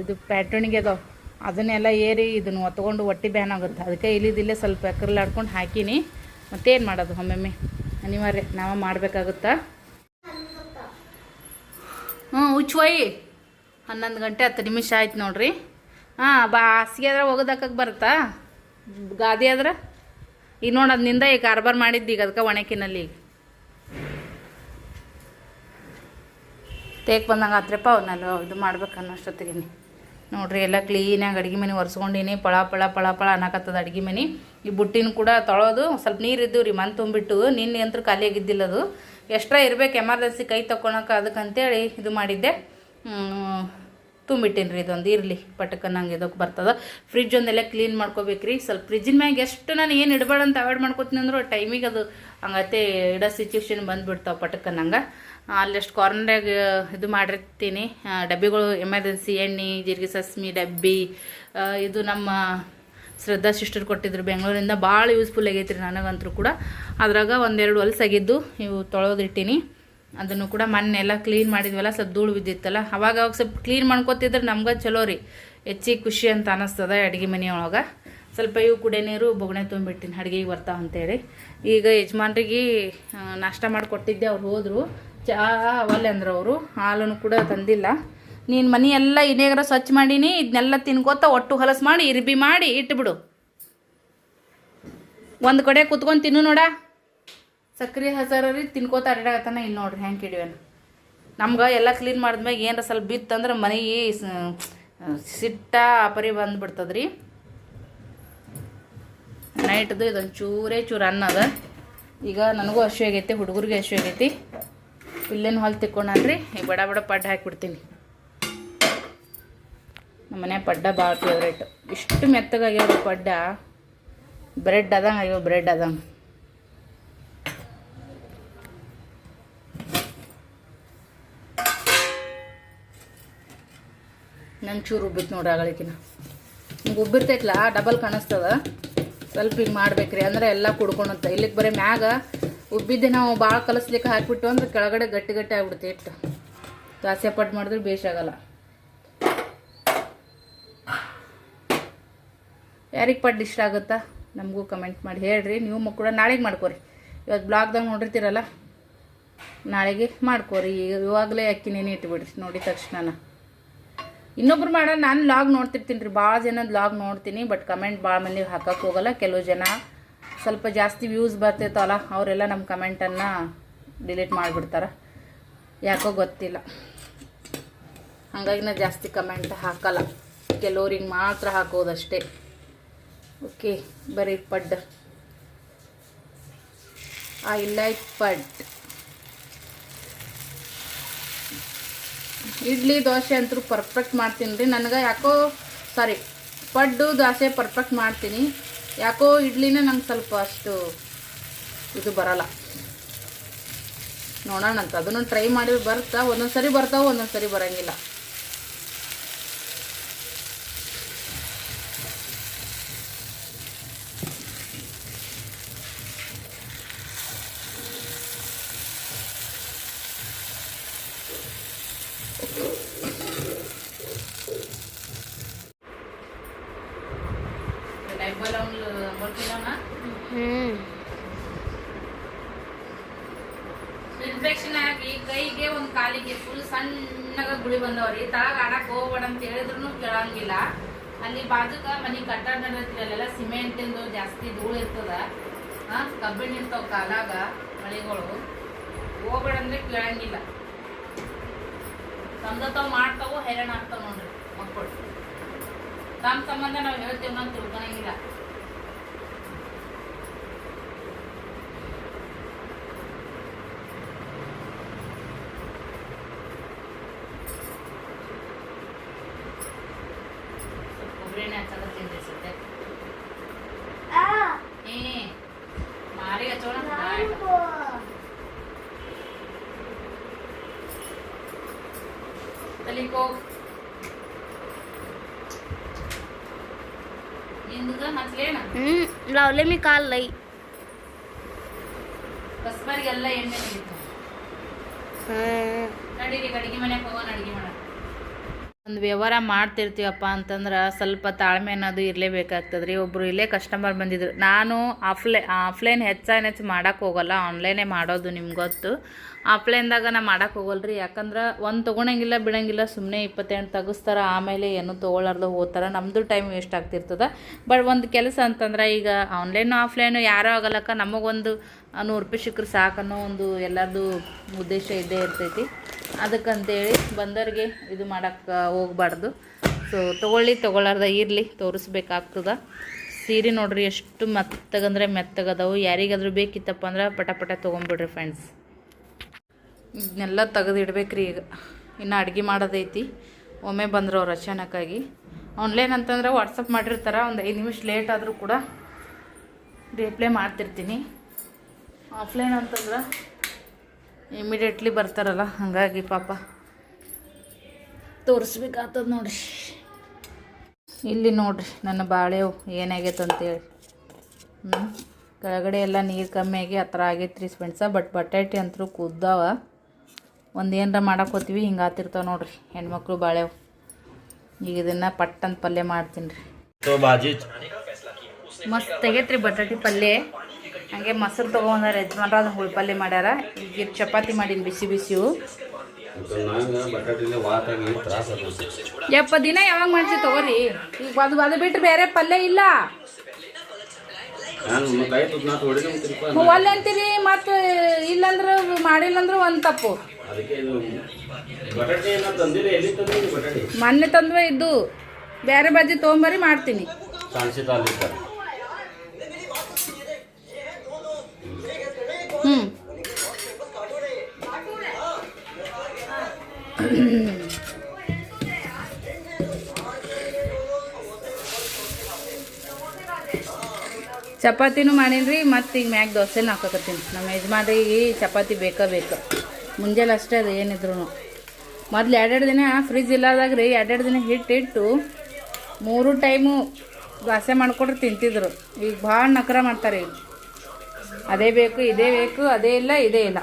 ಇದು ಪ್ಯಾಟರ್ನಿಗೆ ಅದಾವೆ ಅದನ್ನೆಲ್ಲ ಏರಿ ಇದನ್ನು ಒತ್ಕೊಂಡು ಹೊಟ್ಟೆ ಬ್ಯಾನ್ ಆಗುತ್ತೆ ಅದಕ್ಕೆ ಇಲ್ಲಿದಿಲ್ಲೇ ಸ್ವಲ್ಪ ಎಕ್ಕರ್ಲಾಡ್ಕೊಂಡು ಹಾಕೀನಿ ಮತ್ತೇನು ಮಾಡೋದು ಒಮ್ಮೊಮ್ಮೆ ಅನಿವಾರ್ಯ ನಾವು ಮಾಡಬೇಕಾಗುತ್ತಾ ಹುಚ್ಚೋಯ್ 11 ಗಂಟೆ 10 ನಿಮಿಷ ಆಯ್ತು ನೋಡ್ರಿ ಹಾಸಿಗೆ ಆದ್ರೆ ಒಗದಾಕಕ್ಕೆ ಬರುತ್ತಾ ಗಾದಿ ಆದ್ರೆ ಈಗ ನೋಡಿ ಅದರಿಂದ ಈಗ ಕಾರ್ಬಾರ್ ಮಾಡಿದ್ದು ಈಗ ಅದಕ್ಕೆ ಒಣಕಿನಲ್ಲಿ ಈಗ ತೇಕ್ ಬಂದಂಗೆ ಆತ್ರಪ್ಪ ಅವನ್ನೆಲ್ಲ ಇದು ಮಾಡ್ಬೇಕು ಅನ್ನೋಷ್ಟೊತ್ತಿಗೆ ನೋಡ್ರಿ ಎಲ್ಲ ಕ್ಲೀನಾಗಿ ಅಡುಗೆ ಮನೆ ಒರೆಸ್ಕೊಂಡಿನಿ ಪಳ ಅನ್ನಕತ್ತದ ಅಡುಗೆ ಮನೆ ಈ ಬುಟ್ಟಿನ ಕೂಡ ತೊಳೋದು ಸ್ವಲ್ಪ ನೀರು ಇದ್ದು ರೀ ಮನ್ ತುಂಬಿಟ್ಟು ನಿನ್ನೆ ಅಂತೂ ಖಾಲಿ ಆಗಿದ್ದಿಲ್ಲ ಅದು ಎಕ್ಸ್ಟ್ರಾ ಇರಬೇಕು ಎಮರ್ಜೆನ್ಸಿ ಕೈ ತೊಗೊಳಕ್ಕೆ ಅದಕ್ಕಂತೇಳಿ ಇದು ಮಾಡಿದ್ದೆ ತುಂಬಿಟ್ಟೇನಿ ರೀ ಇದೊಂದು ಇರಲಿ ಪಟಕ ನಂಗೆ ಇದಕ್ಕೆ ಬರ್ತದೆ ಫ್ರಿಜ್ ಒಂದೆಲ್ಲ ಕ್ಲೀನ್ ಮಾಡ್ಕೋಬೇಕ್ರಿ ಸ್ವಲ್ಪ ಫ್ರಿಜ್ಜಿನ ಮ್ಯಾಗ ಎಷ್ಟು ನಾನು ಏನು ಇಡಬೇಡ ಅಂತ ಅವಾಯ್ಡ್ ಮಾಡ್ಕೋತೀನಿ ಅಂದ್ರೆ ಟೈಮಿಗೆ ಅದು ಹಂಗತ್ತೆ ಇಡೋ ಸಿಚುವೇಶನ್ ಬಂದುಬಿಡ್ತಾವೆ ಪಟಕ ನಂಗೆ ಅಲ್ಲೆಷ್ಟು ಕಾರ್ನರಾಗ ಇದು ಮಾಡಿರ್ತೀನಿ ಡಬ್ಬಿಗಳು ಎಮರ್ಜೆನ್ಸಿ ಎಣ್ಣೆ ಜೀರಿಗೆ ಸಾಸ್ಮಿ ಡಬ್ಬಿ ಇದು ನಮ್ಮ ಶ್ರದ್ಧಾ ಸಿಸ್ಟರ್ ಕೊಟ್ಟಿದ್ರು ಬೆಂಗಳೂರಿಂದ ಭಾಳ ಯೂಸ್ಫುಲ್ ಆಗೈತೆ ರೀ ನನಗಂತೂ ಕೂಡ ಅದ್ರಾಗ 1-2 ಹೊಲಸಾಗಿದ್ದು ಇವು ತೊಳೆದಿಟ್ಟಿನಿ ಅದನ್ನು ಕೂಡ ಮೊನ್ನೆಲ್ಲ ಕ್ಲೀನ್ ಮಾಡಿದ್ವಲ್ಲ ಸ್ವಲ್ಪ ಧೂಳು ಬಿದ್ದಿತ್ತಲ್ಲ ಅವಾಗ ಸ್ವಲ್ಪ ಕ್ಲೀನ್ ಮಾಡ್ಕೊತಿದ್ರೆ ನಮ್ಗೆ ಚಲೋ ರೀ ಹೆಚ್ಚಿಗೆ ಖುಷಿ ಅಂತ ಅನ್ನಿಸ್ತದೆ ಅಡುಗೆ ಮನೆಯೊಳಗೆ ಸ್ವಲ್ಪ ಇವು ಕುಡಿಯೋ ನೀರು ಬೊಗಣೆ ತುಂಬಿಟ್ಟಿನಿ ಅಡುಗೆಗೆ ಬರ್ತಾವ ಅಂತೇಳಿ ಈಗ ಯಜಮಾನ್ರಿಗೆ ನಾಷ್ಟ ಮಾಡಿಕೊಟ್ಟಿದ್ದೆ ಅವ್ರು ಹೋದರು ಚಹಾ ಅವಲ್ಲ ಅಂದ್ರೆ ಅವರು ಹಾಲನ್ನು ಕೂಡ ತಂದಿಲ್ಲ ನೀನು ಮನೆ ಎಲ್ಲ ಇನ್ನೇಗಾರ ಸ್ವಚ್ಛ ಮಾಡೀನಿ ಇದನ್ನೆಲ್ಲ ತಿನ್ಕೋತ ಒಟ್ಟು ಹೊಲಸು ಮಾಡಿ ಇರ್ಬಿ ಮಾಡಿ ಇಟ್ಬಿಡು ಒಂದು ಕಡೆ ಕುತ್ಕೊಂಡು ತಿನ್ನು ನೋಡ ಸಕ್ರೆ ಹಸರಿ ತಿನ್ಕೋತ ಅಡ್ಡಾಗತ್ತಾನ ಇಲ್ಲಿ ನೋಡ್ರಿ ಹೆಂಗೆ ಹಿಡಿಯೋಣ ನಮ್ಗೆ ಎಲ್ಲ ಕ್ಲೀನ್ ಮಾಡಿದ್ಮ್ಯಾಗ ಏನಾರ ಸ್ವಲ್ಪ ಬಿತ್ತಂದ್ರೆ ಮನೆಗೆ ಸಿಟ್ಟ ಪರಿ ಬಂದುಬಿಡ್ತದ್ರಿ ನೈಟ್ದು ಇದೊಂದು ಚೂರು ಅನ್ನ ಅದ ಈಗ ನನಗೂ ಹಸಿವೆ ಆಗೈತಿ ಹುಡುಗರಿಗೆ ಹಸಿವೆ ಆಗೈತಿ ಇಲ್ಲೇನು ಹೊಲ ತಿಕ್ಕೊಂಡ್ರಿ ಈಗ ಬಡ ಪಡ್ಡ ಹಾಕಿಬಿಡ್ತೀನಿ ನಮ್ಮ ಮನೆ ಪಡ್ಡ ಭಾಳ ಫೇವ್ರೇಟ್ ಇಷ್ಟು ಮೆತ್ತಗಾಗ್ಯಾವ ಪಡ್ಡ ಬ್ರೆಡ್ ಅದಂಗೆ ಆಗ್ಯಾವ ಬ್ರೆಡ್ ಅದಂಗೆ ನಂಗೆ ಚೂರು ಉಬ್ಬಿತ್ತು ನೋಡ್ರಿ ಆಗಳಿಕಿನ ಹಿಂಗೆ ಉಬ್ಬಿರ್ತೈತ್ಲ ಡಬಲ್ ಕಾಣಿಸ್ತದ ಸ್ವಲ್ಪ ಹಿಂಗೆ ಮಾಡ್ಬೇಕ್ರಿ ಅಂದ್ರೆ ಎಲ್ಲ ಕುಡ್ಕೊಳತ್ತ ಇಲ್ಲಿಗೆ ಬರೀ ಮ್ಯಾಗ ಉಬ್ಬಿದ್ದೆ ನಾವು ಭಾಳ ಕಲಸ್ಲಿಕ್ಕೆ ಹಾಕಿಬಿಟ್ಟು ಅಂದ್ರೆ ಕೆಳಗಡೆ ಗಟ್ಟಿ ಆಗ್ಬಿಡುತ್ತೆ ಇಟ್ಟು ದಾಸೆ ಪಟ್ಟು ಮಾಡಿದ್ರೆ ಬೇಷಾಗಲ್ಲ ಯಾರಿಗೆ ಪಡ್ಡು ಇಷ್ಟ ಆಗುತ್ತಾ ನಮಗೂ ಕಮೆಂಟ್ ಮಾಡಿ ಹೇಳ್ರಿ ನೀವು ಕೂಡ ನಾಳೆಗೆ ಮಾಡ್ಕೋರಿ ಇವತ್ತು ಬ್ಲಾಗ್ದಾಗ ನೋಡಿರ್ತೀರಲ್ಲ ನಾಳೆಗೆ ಮಾಡ್ಕೋರಿ ಇವಾಗಲೇ ಅಕ್ಕಿನೇನೆ ಇಟ್ಬಿಡ್ರಿ ನೋಡಿದ ತಕ್ಷಣ ಇನ್ನೊಬ್ರು ಮಾಡೋಣ ನಾನು ಲಾಗ್ ನೋಡ್ತಿರ್ತೀನಿ ರೀ ಭಾಳ ಜನ ಲಾಗ್ ನೋಡ್ತೀನಿ ಬಟ್ ಕಮೆಂಟ್ ಭಾಳ ಮಂದಿಗೆ ಹಾಕಕ್ಕೆ ಹೋಗಲ್ಲ ಕೆಲವು ಜನ ಸ್ವಲ್ಪ ಜಾಸ್ತಿ ವ್ಯೂಸ್ ಬರ್ತಿರ್ತವಲ್ಲ ಅವರೆಲ್ಲ ನಮ್ಮ ಕಮೆಂಟನ್ನು ಡಿಲೀಟ್ ಮಾಡಿಬಿಡ್ತಾರೆ ಯಾಕೋ ಗೊತ್ತಿಲ್ಲ ಹಾಗಾಗಿ ನಾನು ಜಾಸ್ತಿ ಕಮೆಂಟ್ ಹಾಕಲ್ಲ ಕೆಲವ್ರಿಗೆ ಮಾತ್ರ ಹಾಕೋದಷ್ಟೇ ಓಕೆ ಬರೀ ಪಡ್ಡು ಐ ಲೈಕ್ ಪಡ್ ಇಡ್ಲಿ ದೋಸೆ ಅಂತೂ ಪರ್ಫೆಕ್ಟ್ ಮಾಡ್ತೀನಿ ರೀ ನನಗೆ ಯಾಕೋ ಪಡ್ಡು ದೋಸೆ ಪರ್ಫೆಕ್ಟ್ ಮಾಡ್ತೀನಿ ಯಾಕೋ ಇಡ್ಲಿನ ನಂಗೆ ಸ್ವಲ್ಪ ಅಷ್ಟು ಇದು ಬರಲ್ಲ ನೋಡೋಣ ಅಂತ ಅದನ್ನು ಟ್ರೈ ಮಾಡಿ ಬರ್ತಾ ಒಂದೊಂದು ಸರಿ ಬರ್ತಾವೆ ಒಂದೊಂದು ಸರಿ ಬರೋಂಗಿಲ್ಲ ಇನ್ಫೆಕ್ಷನ್ ಆಗಿ ಕೈಗೆ ಒಂದು ಕಾಲಿಗೆ ಫುಲ್ ಸಣ್ಣಗ ಗುಳಿ ಬಂದವ್ರಿ. ತಳಗ ಆಡಕ್ ಹೋಗ್ಬೇಡ ಅಂತ ಹೇಳಿದ್ರು ಕೇಳಂಗಿಲ್ಲ. ಅಲ್ಲಿ ಬಾಜುಕ ಮನಿ ಕಟ್ಟಡ ಅಲ್ಲೆಲ್ಲ ಸಿಮೆಂಟಿಂದು ಜಾಸ್ತಿ ಧೂಳು ಇರ್ತದ, ಕಬ್ಬಿಣ ಇರ್ತಾವ ಕಾಲಾಗ ಮಳಿಗಳು. ಹೋಗ್ಬೇಡ ಅಂದ್ರೆ ಕೇಳಂಗಿಲ್ಲ. ತಂದತಾವ್ ಮಾಡ್ತಾವು, ಹೈರಾಣ ಆಗ್ತಾವ ನೋಡ್ರಿ ಮಕ್ಕಳು. ತಮ್ಮ ಸಂಬಂಧ ನಾವು ಹೇಳ್ತೇವೆ ಅಂತ ತಿಳ್ಕೊಳಂಗಿಲ್ಲ. ಕೊಬ್ಬರಿನೇ ಹಚ್ಚಕತ್ತೀನಿ ಸದ್ಯ. ಮಾರಿ ಹಚ್ಚೋಣ. ತಲಿಕೋ ನಿಂದುಗ ಹಚ್ಲೇನ? लावले मी काल लई. ಕಸ್ಬರಿಗೆಲ್ಲ ಎಣ್ಣೆ ನಡೀತು. ನಡೀರಿ ಅಡಿಗೆ ಮನೆಗೆ ಹೋಗೋಣ, ಅಡಿಗೆ ಮಾಡ. ಒಂದು ವ್ಯವಹಾರ ಮಾಡ್ತಿರ್ತೀವಪ್ಪ ಅಂತಂದ್ರೆ ಸ್ವಲ್ಪ ತಾಳ್ಮೆ ಅನ್ನೋದು ಇರಲೇಬೇಕಾಗ್ತದೆ ರೀ. ಒಬ್ಬರು ಇಲ್ಲೇ ಕಸ್ಟಮರ್ ಬಂದಿದ್ರು. ನಾನು ಆಫ್ಲೈನ್ ಹೆಚ್ಚು ಮಾಡೋಕ್ಕೆ ಹೋಗಲ್ಲ, ಆನ್ಲೈನೇ ಮಾಡೋದು. ನಿಮ್ಗೆ ಗೊತ್ತು, ಆಫ್ಲೈನ್ದಾಗ ನಾ ಮಾಡೋಕ್ಕೆ ಹೋಗಲ್ಲ ರೀ. ಯಾಕಂದ್ರೆ ಒಂದು ತೊಗೊಳಂಗಿಲ್ಲ ಬಿಡಂಗಿಲ್ಲ, ಸುಮ್ಮನೆ 28 ತೆಗಿಸ್ತಾರೆ, ಆಮೇಲೆ ಏನು ತೊಗೊಳಾರ್ದು ಹೋಗ್ತಾರೆ, ನಮ್ಮದು ಟೈಮ್ ವೇಸ್ಟ್ ಆಗ್ತಿರ್ತದೆ. ಬಟ್ ಒಂದು ಕೆಲಸ ಅಂತಂದ್ರೆ ಈಗ ಆನ್ಲೈನು ಆಫ್ಲೈನು ಯಾರೋ ಆಗಲ್ಲಕ್ಕ, ನಮಗೊಂದು 100 ರೂಪಾಯಿ ಸಿಕ್ಕರೆ ಸಾಕನ್ನೋ ಒಂದು ಎಲ್ಲರದು ಉದ್ದೇಶ ಇದ್ದೇ ಇರ್ತೈತಿ. ಅದಕ್ಕಂತೇಳಿ ಬಂದವ್ರಿಗೆ ಇದು ಮಾಡೋಕ್ಕೆ ಹೋಗ್ಬಾರ್ದು. ಸೊ ತೊಗೊಳ್ಳಾರ್ದ ಇರಲಿ, ತೋರಿಸ್ಬೇಕಾಗ್ತದೆ. ಸೀರೆ ನೋಡ್ರಿ ಎಷ್ಟು ಮೆತ್ತಗಂದ್ರೆ ಮೆತ್ತಗದವು. ಯಾರಿಗಾದ್ರೂ ಬೇಕಿತ್ತಪ್ಪ ಅಂದ್ರೆ ಪಟ ತೊಗೊಂಬಿಡ್ರಿ ಫ್ರೆಂಡ್ಸ್. ಇದನ್ನೆಲ್ಲ ತೆಗೆದಿಡ್ಬೇಕ್ರಿ. ಈಗ ಇನ್ನು ಅಡುಗೆ ಮಾಡೋದೈತಿ. ಒಮ್ಮೆ ಬಂದರು ಅವ್ರು ಅಚಾನಕ್ಕಾಗಿ. ಆನ್ಲೈನ್ ಅಂತಂದ್ರೆ ವಾಟ್ಸಪ್ ಮಾಡಿರ್ತಾರೆ, ಒಂದು 5 ನಿಮಿಷ ಲೇಟ್ ಆದರೂ ಕೂಡ ರಿಪ್ಲೈ ಮಾಡ್ತಿರ್ತೀನಿ. ಆಫ್ಲೈನ್ ಅಂತಂದ್ರೆ ಇಮಿಡಿಯೇಟ್ಲಿ ಬರ್ತಾರಲ್ಲ, ಹಾಗಾಗಿ ಪಾಪ ತೋರಿಸ್ಬೇಕಾಗ್ತದೆ ನೋಡ್ರಿ. ಇಲ್ಲಿ ನೋಡ್ರಿ ನನ್ನ ಬಾಳೆವು ಏನಾಗೈತೆ ಅಂತೇಳಿ. ಕೆಳಗಡೆ ಎಲ್ಲ ನೀರು ಕಮ್ಮಿ ಆಗಿ ಆ ಥರ ಆಗೈತೆ ರೀ ಫ್ರೆಂಡ್ಸ. ಬಟ್ ಬಟಾಟೆ ಅಂತೂ ಕುದ್ದಾವ. ಒಂದು ಏನರ ಮಾಡಕ್ಕೆ ಹೋಗ್ತೀವಿ ಹಿಂಗೆ ಆತಿರ್ತಾವೆ ನೋಡ್ರಿ ಹೆಣ್ಮಕ್ಳು ಬಾಳೆವು. ಈಗ ಇದನ್ನು ಪಟ್ಟಂತ ಪಲ್ಯ ಮಾಡ್ತೀನಿ ರೀ. ಮಸ್ತ್ ತೆಗೈತ್ರಿ ಬಟಾಟೆ ಪಲ್ಯ. ಹಾಗೆ ಮೊಸರು ತೊಗೊಂಡ್ರೆ ಯಜಮಾನ್ರ ಅದು ಹುಳಿ ಪಲ್ಯ ಮಾಡ್ಯಾರ. ಈಗ ಚಪಾತಿ ಮಾಡೀನಿ ಬಿಸಿ ಬಿಸಿವು. ಯಪ್ಪ ದಿನ ಯಾವಾಗ ಮಾಡ್ಸಿ ತಗೋರಿ. ಈಗ ಅದು ಬಿಟ್ಟು ಬೇರೆ ಪಲ್ಯ ಇಲ್ಲ. ಒಲ್ಲೆ ಅಂತೀರಿ ಮತ್ತು ಇಲ್ಲಂದ್ರೆ ಮಾಡಿಲ್ಲಂದ್ರೆ ಒಂದು ತಪ್ಪು. ಮೊನ್ನೆ ತಂದ್ವೆ ಇದ್ದು, ಬೇರೆ ಬಾಜಿ ತೊಗೊಂಬರಿ ಮಾಡ್ತೀನಿ. ಚಪಾತಿನೂ ಮಾಡೀನಿ. ಮತ್ತು ಈಗ ಮ್ಯಾಗ ದೋಸೆನೂ ಹಾಕಕತ್ತೀನಿ. ನಮ್ಮ ಯಜಮಾನ್ರಿಗೆ ಚಪಾತಿ ಬೇಕು. ಮುಂಜಾನೆ ಅಷ್ಟೇ ಅದು ಏನಿದ್ರು. ಮೊದಲು 2 ದಿನ ಫ್ರಿಜ್ ಇಲ್ಲದಾಗ ರೀ 2 ದಿನ ಹಿಟ್ಟಿಟ್ಟು 3 ಟೈಮು ದೋಸೆ ಮಾಡಿಕೊಟ್ರೆ ತಿಂತಿದ್ರು. ಈಗ ಭಾಳ ನಕರ ಮಾಡ್ತಾರೆ. ಈಗ ಅದೇ ಬೇಕು, ಇದೇ ಬೇಕು, ಅದೇ ಇಲ್ಲ ಇದೇ ಇಲ್ಲ.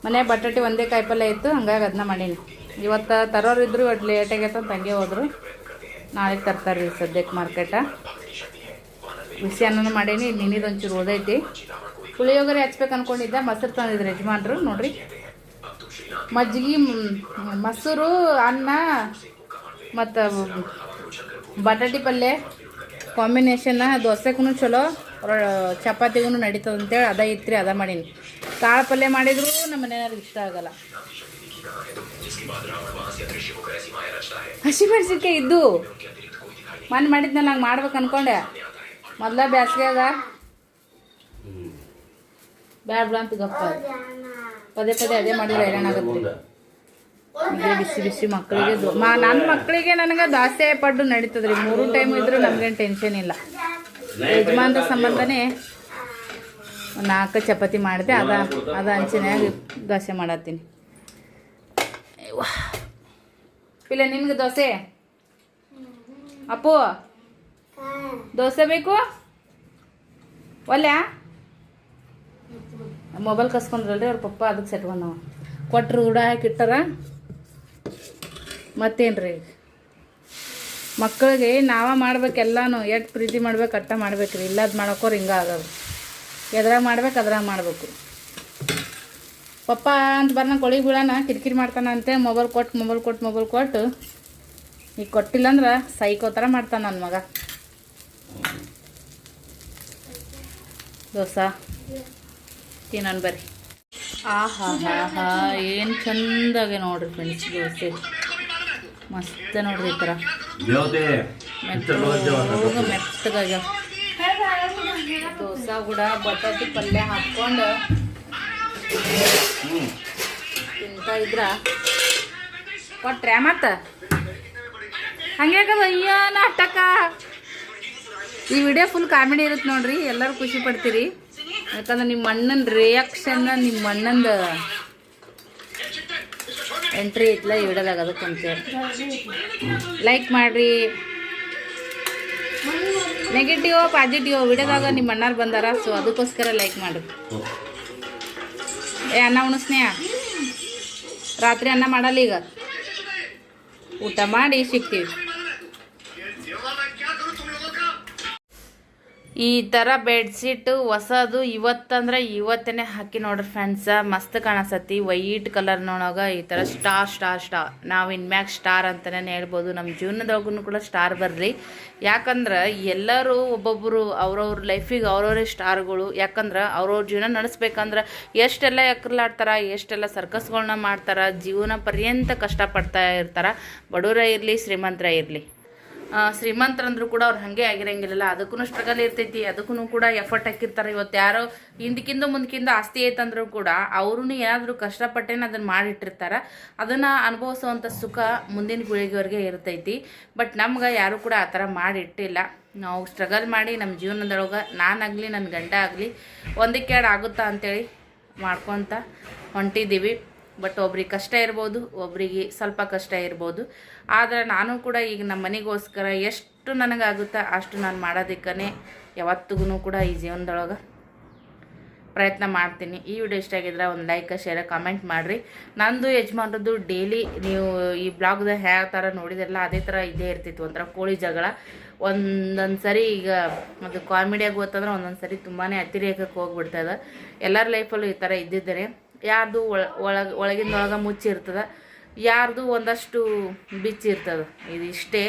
ಮನೆ ಬಟಾಟೆ ಒಂದೇ ಕಾಯಿಪಲ್ಯ ಇತ್ತು, ಹಂಗಾಗಿ ಅದನ್ನ ಮಾಡೀನಿ. ಇವತ್ತು ತರೋರು ಇದ್ರು, ಇವತ್ತು ಲೇಟ್ ಆಗೈತೆ ಅಂತ ಹಂಗೆ ಹೋದ್ರು. ನಾಳೆ ತರ್ತಾರೆ ರೀ ಸದ್ಯಕ್ಕೆ ಮಾರ್ಕೆಟ. ಬಿಸಿ ಅನ್ನನೂ ಮಾಡೀನಿ. ನಿನ್ನಿದೊಂಚೂರು ಓದೈತಿ. ಪುಳಿಯೋಗರೆ ಹಚ್ಬೇಕು ಅಂದ್ಕೊಂಡಿದ್ದೆ. ಮೊಸರು ತಂದಿದ್ರು ಯಜಮಾನ್ರು ನೋಡ್ರಿ. ಮಜ್ಜಿಗೆ, ಮೊಸರು, ಅನ್ನ ಮತ್ತು ಬಟಾಟೆ ಪಲ್ಯ ಕಾಂಬಿನೇಷನ್ನ ದೋಸೆಗೂ ಚಲೋ, ಚಪಾತಿಗೂ ನಡೀತದೆ ಅಂತೇಳಿ ಅದ ಇತ್ತು, ಅದ ಮಾಡೀನಿ. ಕಾಳು ಪಲ್ಯ ಮಾಡಿದ್ರು ನಮ್ಮ ಮನೆಯವ್ರಿಗೆ ಇಷ್ಟ ಆಗಲ್ಲ. ಹಸಿಮೆಣ್ಸಿನ್ಕಾಯಿ ಇದ್ದು ಮನೆ ಮಾಡಿದ್ನಲ್ಲ, ಹಂಗೆ ಮಾಡ್ಬೇಕು ಅನ್ಕೊಂಡೆ. ಮೊದಲ ಬ್ಯಾಸ್ಗ್ಯಾಗ ಬ್ಯಾಡ ಅಂತ ಗಪ್ಪ ಪದೇ ಅದೇ ಮಾಡಿದ್ರೆ ಹೈರಾಣ ಆಗುತ್ತೆ. ಇದೇ ಬಿಸಿ ಮಕ್ಕಳಿಗೆ ನನ್ನ ಮಕ್ಕಳಿಗೆ ನನಗೆ ದೋಸೆ ಪಡ್ಡು ನಡೀತದ್ರಿ. 3 ಟೈಮ್ ಇದ್ರೂ ನಮ್ಗೇನು ಟೆನ್ಷನ್ ಇಲ್ಲ. ಯಜಮಾನ್ರ ಸಂಬಂಧನೇ 4 ಚಪಾತಿ ಮಾಡಿದೆ. ಅದ ಹಂಚಿನಾಗ ದೋಸೆ ಮಾಡತ್ತೀನಿ. ಇಲ್ಲ ನಿನ್ಗೆ ದೋಸೆ? ಅಪ್ಪು ದೋಸೆ ಬೇಕು? ಒಲ್ಯಾ? ಮೊಬೈಲ್ ಕಸ್ಕೊಂಡ್ರಲ್ರಿ ಅವ್ರ ಪಪ್ಪ, ಅದಕ್ಕೆ ಸೆಟ್ ಬಂದವ. ಕೊಟ್ಟರು ಉಡ ಹಾಕಿಟ್ಟಾರ. ಮತ್ತೇನ್ರಿ, ಮಕ್ಕಳಿಗೆ ನಾವ ಮಾಡ್ಬೇಕೆಲ್ಲಾನು. ಎಷ್ಟು ಪ್ರೀತಿ ಮಾಡ್ಬೇಕು ಅಟ್ಟ ಮಾಡ್ಬೇಕ್ರಿ. ಇಲ್ಲದ ಮಾಡ್ಕೋರು ಹಿಂಗೆ ಆಗೋದು. ಎದ್ರಾಗ ಮಾಡ್ಬೇಕು ಅದ್ರಾಗ ಮಾಡ್ಬೇಕು. ಪಪ್ಪ ಅಂತ ಬರ್ನ ಕೊಳಿಗೆ ಬೀಳೋಣ ಕಿರಿಕಿರಿ ಮಾಡ್ತಾನ ಅಂತೇಳಿ ಮೊಬೈಲ್ ಕೊಟ್ಟು ಈಗ ಕೊಟ್ಟಿಲ್ಲ ಅಂದ್ರೆ ಸೈಕೋ ಥರ ಮಾಡ್ತಾನೆ ನನ್ನ ಮಗ. ದೋಸೆ ತಿನ್ನೋಣ ಬರ್ರಿ. ಆಹಾ ಹಾ ಹಾ ಏನು ಚಂದಾಗೆ ನೋಡ್ರಿ ಫ್ರೆಂಡ್ಸ್, ದೋಸೆ ಮಸ್ತ್ ನೋಡ್ರಿ ಈ ಥರ ಮೆತ್ತಗಾಗ್ಯಾವ. ದೋಸೆ ಕೂಡ ಬಟಾಟಿ ಪಲ್ಯ ಹಾಕ್ಕೊಂಡು ತಿಂತಾ ಇದ್ರ ಕೊಟ್ರೆ ಮತ್ತ ಹಂಗ್ಯಾಕದ ಅಯ್ಯ ನಾಟಕ. ಈ ವಿಡಿಯೋ ಫುಲ್ ಕಾಮಿಡಿ ಇರುತ್ತೆ ನೋಡ್ರಿ, ಎಲ್ಲರೂ ಖುಷಿ ಪಡ್ತೀರಿ. ಯಾಕಂದ್ರೆ ನಿಮ್ಮ ಅಣ್ಣನ ರಿಯಾಕ್ಷನ್, ನಿಮ್ಮ ಅಣ್ಣಂದ ಎಂಟ್ರಿ ಐತ್ಲ ಈ ವಿಡಿಯೋದಾಗ, ಅದಕ್ಕಂತೇಳಿ ಲೈಕ್ ಮಾಡಿರಿ. ನೆಗೆಟಿವ್ ಪಾಸಿಟಿವ್ ವಿಡಿಯೋದಾಗ ನಿಮ್ಮ ಅಣ್ಣಾರು ಬಂದಾರ, ಸೊ ಅದಕ್ಕೋಸ್ಕರ ಲೈಕ್ ಮಾಡಿರಿ. ಅನ್ನ ಉಣಿಸ್ನೇಯ ರಾತ್ರಿ ಅನ್ನ ಮಾಡಲ್ಲ, ಈಗ ಊಟ ಮಾಡಿ ಸಿಗ್ತೀವಿ. ಈ ಥರ ಬೆಡ್ಶೀಟು ಹೊಸದು ಇವತ್ತಂದ್ರೆ ಇವತ್ತೇ ಹಾಕಿ ನೋಡ್ರಿ ಫ್ರೆಂಡ್ಸ, ಮಸ್ತ್ ಕಾಣಿಸತ್ತಿ. ವೈಟ್ ಕಲರ್ನೊಳಗೆ ಈ ಥರ ಸ್ಟಾರ್ ನಾವು ಇನ್ಮ್ಯಾಗ ಸ್ಟಾರ್ ಅಂತಲೇ ಹೇಳ್ಬೋದು. ನಮ್ಮ ಜೀವನದೊಳಗೂ ಕೂಡ ಸ್ಟಾರ್ ಬರ್ರಿ. ಯಾಕಂದ್ರೆ ಎಲ್ಲರೂ ಒಬ್ಬೊಬ್ಬರು ಅವ್ರವ್ರ ಲೈಫಿಗೆ ಅವ್ರವರೇ ಸ್ಟಾರ್ಗಳು. ಯಾಕಂದ್ರೆ ಅವ್ರವ್ರ ಜೀವನ ನಡೆಸ್ಬೇಕಂದ್ರೆ ಎಷ್ಟೆಲ್ಲ ಎಕ್ಕರ್ಲಾಡ್ತಾರೆ, ಎಷ್ಟೆಲ್ಲ ಸರ್ಕಸ್ಗಳನ್ನ ಮಾಡ್ತಾರೆ, ಜೀವನ ಪರ್ಯಂತ ಕಷ್ಟಪಡ್ತಾ ಇರ್ತಾರೆ. ಬಡವರೇ ಇರಲಿ ಶ್ರೀಮಂತರ ಇರಲಿ, ಶ್ರೀಮಂತರಂದ್ರೂ ಕೂಡ ಅವ್ರು ಹಾಗೆ ಆಗಿರಂಗಿಲ್ಲ, ಅದಕ್ಕೂ ಸ್ಟ್ರಗಲ್ ಇರ್ತೈತಿ, ಅದಕ್ಕೂ ಕೂಡ ಎಫರ್ಟ್ ಹಾಕಿರ್ತಾರೆ. ಇವತ್ತು ಯಾರೋ ಹಿಂದಕ್ಕಿಂತ ಮುಂದಕ್ಕಿಂತ ಆಸ್ತಿ ಐತಂದ್ರೂ ಕೂಡ ಅವ್ರೂ ಏನಾದರೂ ಕಷ್ಟಪಟ್ಟೇನೆ ಅದನ್ನು ಮಾಡಿಟ್ಟಿರ್ತಾರೆ. ಅದನ್ನು ಅನುಭವಿಸುವಂಥ ಸುಖ ಮುಂದಿನ ಪೀಳಿಗೆವರೆಗೆ ಇರ್ತೈತಿ. ಬಟ್ ನಮ್ಗೆ ಯಾರೂ ಕೂಡ ಆ ಥರ ಮಾಡಿಟ್ಟಿಲ್ಲ. ನಾವು ಸ್ಟ್ರಗಲ್ ಮಾಡಿ ನಮ್ಮ ಜೀವನದೊಳಗೆ ನಾನಾಗಲಿ ನನ್ನ ಗಂಡ ಆಗಲಿ ಒಂದಕ್ಕೆ ಎರಡು ಆಗುತ್ತಾ ಅಂಥೇಳಿ ಮಾಡ್ಕೊತ ಹೊಂಟಿದ್ದೀವಿ. ಬಟ್ ಒಬ್ರಿಗೆ ಕಷ್ಟ ಇರ್ಬೋದು, ಒಬ್ರಿಗೆ ಸ್ವಲ್ಪ ಕಷ್ಟ ಇರ್ಬೋದು. ಆದರೆ ನಾನು ಕೂಡ ಈಗ ನಮ್ಮ ಮನೆಗೋಸ್ಕರ ಎಷ್ಟು ನನಗಾಗುತ್ತಾ ಅಷ್ಟು ನಾನು ಮಾಡೋದಕ್ಕೇ ಯಾವತ್ತಿಗೂ ಕೂಡ ಈ ಜೀವನದೊಳಗೆ ಪ್ರಯತ್ನ ಮಾಡ್ತೀನಿ. ಈ ವಿಡಿಯೋ ಇಷ್ಟ ಆಗಿದ್ರೆ ಒಂದು ಲೈಕ್ ಶೇರ್ ಕಮೆಂಟ್ ಮಾಡಿರಿ. ನಂದು ಯಜಮಾನ್ರದ್ದು ಡೈಲಿ ನೀವು ಈ ಬ್ಲಾಗ್ದಾಗ ಯಾವ ಥರ ನೋಡಿದಿರಲ್ಲ ಅದೇ ಥರ ಇದೇ ಇರ್ತಿತ್ತು, ಒಂಥರ ಕೋಳಿ ಜಗಳ. ಒಂದೊಂದು ಸರಿ ಈಗ ಅದು ಕಾಮಿಡಿಯಾಗಿ ಗೊತ್ತಂದ್ರೆ ಒಂದೊಂದು ಸರಿ ತುಂಬಾ ಅತಿರೇಕಕ್ಕೆ ಹೋಗ್ಬಿಡ್ತದೆ. ಎಲ್ಲರ ಲೈಫಲ್ಲೂ ಈ ಥರ ಇದ್ದಿದ್ದಾರೆ. ಯಾರ್ದು ಒಳಗಿಂದೊಳಗೆ ಮುಚ್ಚಿರ್ತದೆ, ಯಾರ್ದು ಒಂದಷ್ಟು ಬಿಚ್ಚಿರ್ತದೆ, ಇದು ಇಷ್ಟೇ.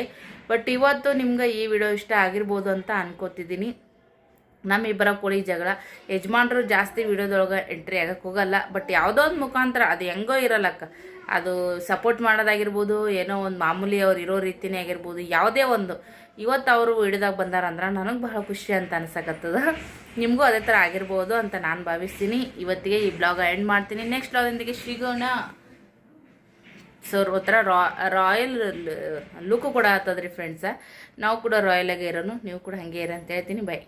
ಬಟ್ ಇವತ್ತು ನಿಮ್ಗೆ ಈ ವಿಡಿಯೋ ಇಷ್ಟ ಆಗಿರ್ಬೋದು ಅಂತ ಅನ್ಕೋತಿದ್ದೀನಿ. ನಮ್ಮಿಬ್ಬರ ಕೋಳಿ ಜಗಳ ಯಜಮಾನ್ರು ಜಾಸ್ತಿ ವಿಡಿಯೋದೊಳಗೆ ಎಂಟ್ರಿ ಆಗಕ್ಕೆ ಹೋಗಲ್ಲ. ಬಟ್ ಯಾವುದೋ ಒಂದು ಮುಖಾಂತರ ಅದು ಹೆಂಗೋ ಇರಲ್ಲಕ್ಕ, ಅದು ಸಪೋರ್ಟ್ ಮಾಡೋದಾಗಿರ್ಬೋದು, ಏನೋ ಒಂದು ಮಾಮೂಲಿ ಅವ್ರು ಇರೋ ರೀತಿನೇ ಆಗಿರ್ಬೋದು, ಯಾವುದೇ ಒಂದು ಇವತ್ತು ಅವರು ವಿಡಿಯೋದಾಗ ಬಂದಾರಂದ್ರೆ ನನಗೆ ಬಹಳ ಖುಷಿ ಅಂತ ಅನ್ಸಕತ್ತದ. ನಿಮಗೂ ಅದೇ ಥರ ಆಗಿರ್ಬೋದು ಅಂತ ನಾನು ಭಾವಿಸ್ತೀನಿ. ಇವತ್ತಿಗೆ ಈ ಬ್ಲಾಗ್ ಎಂಡ್ ಮಾಡ್ತೀನಿ. ನೆಕ್ಸ್ಟ್ ಬ್ಲಾಗಿಂದಿಗೆ ಸಿಗೋಣ. ಸೊ ಒಂಥರ ರಾಯಲ್ ಲುಕ್ ಕೂಡ ಆಗ್ತದ್ರಿ ಫ್ರೆಂಡ್ಸ. ನಾವು ಕೂಡ ರಾಯಲಾಗೆ ಇರೋನು, ನೀವು ಕೂಡ ಹಾಗೆ ಇರೋ ಅಂತ ಹೇಳ್ತೀನಿ. ಬೈ.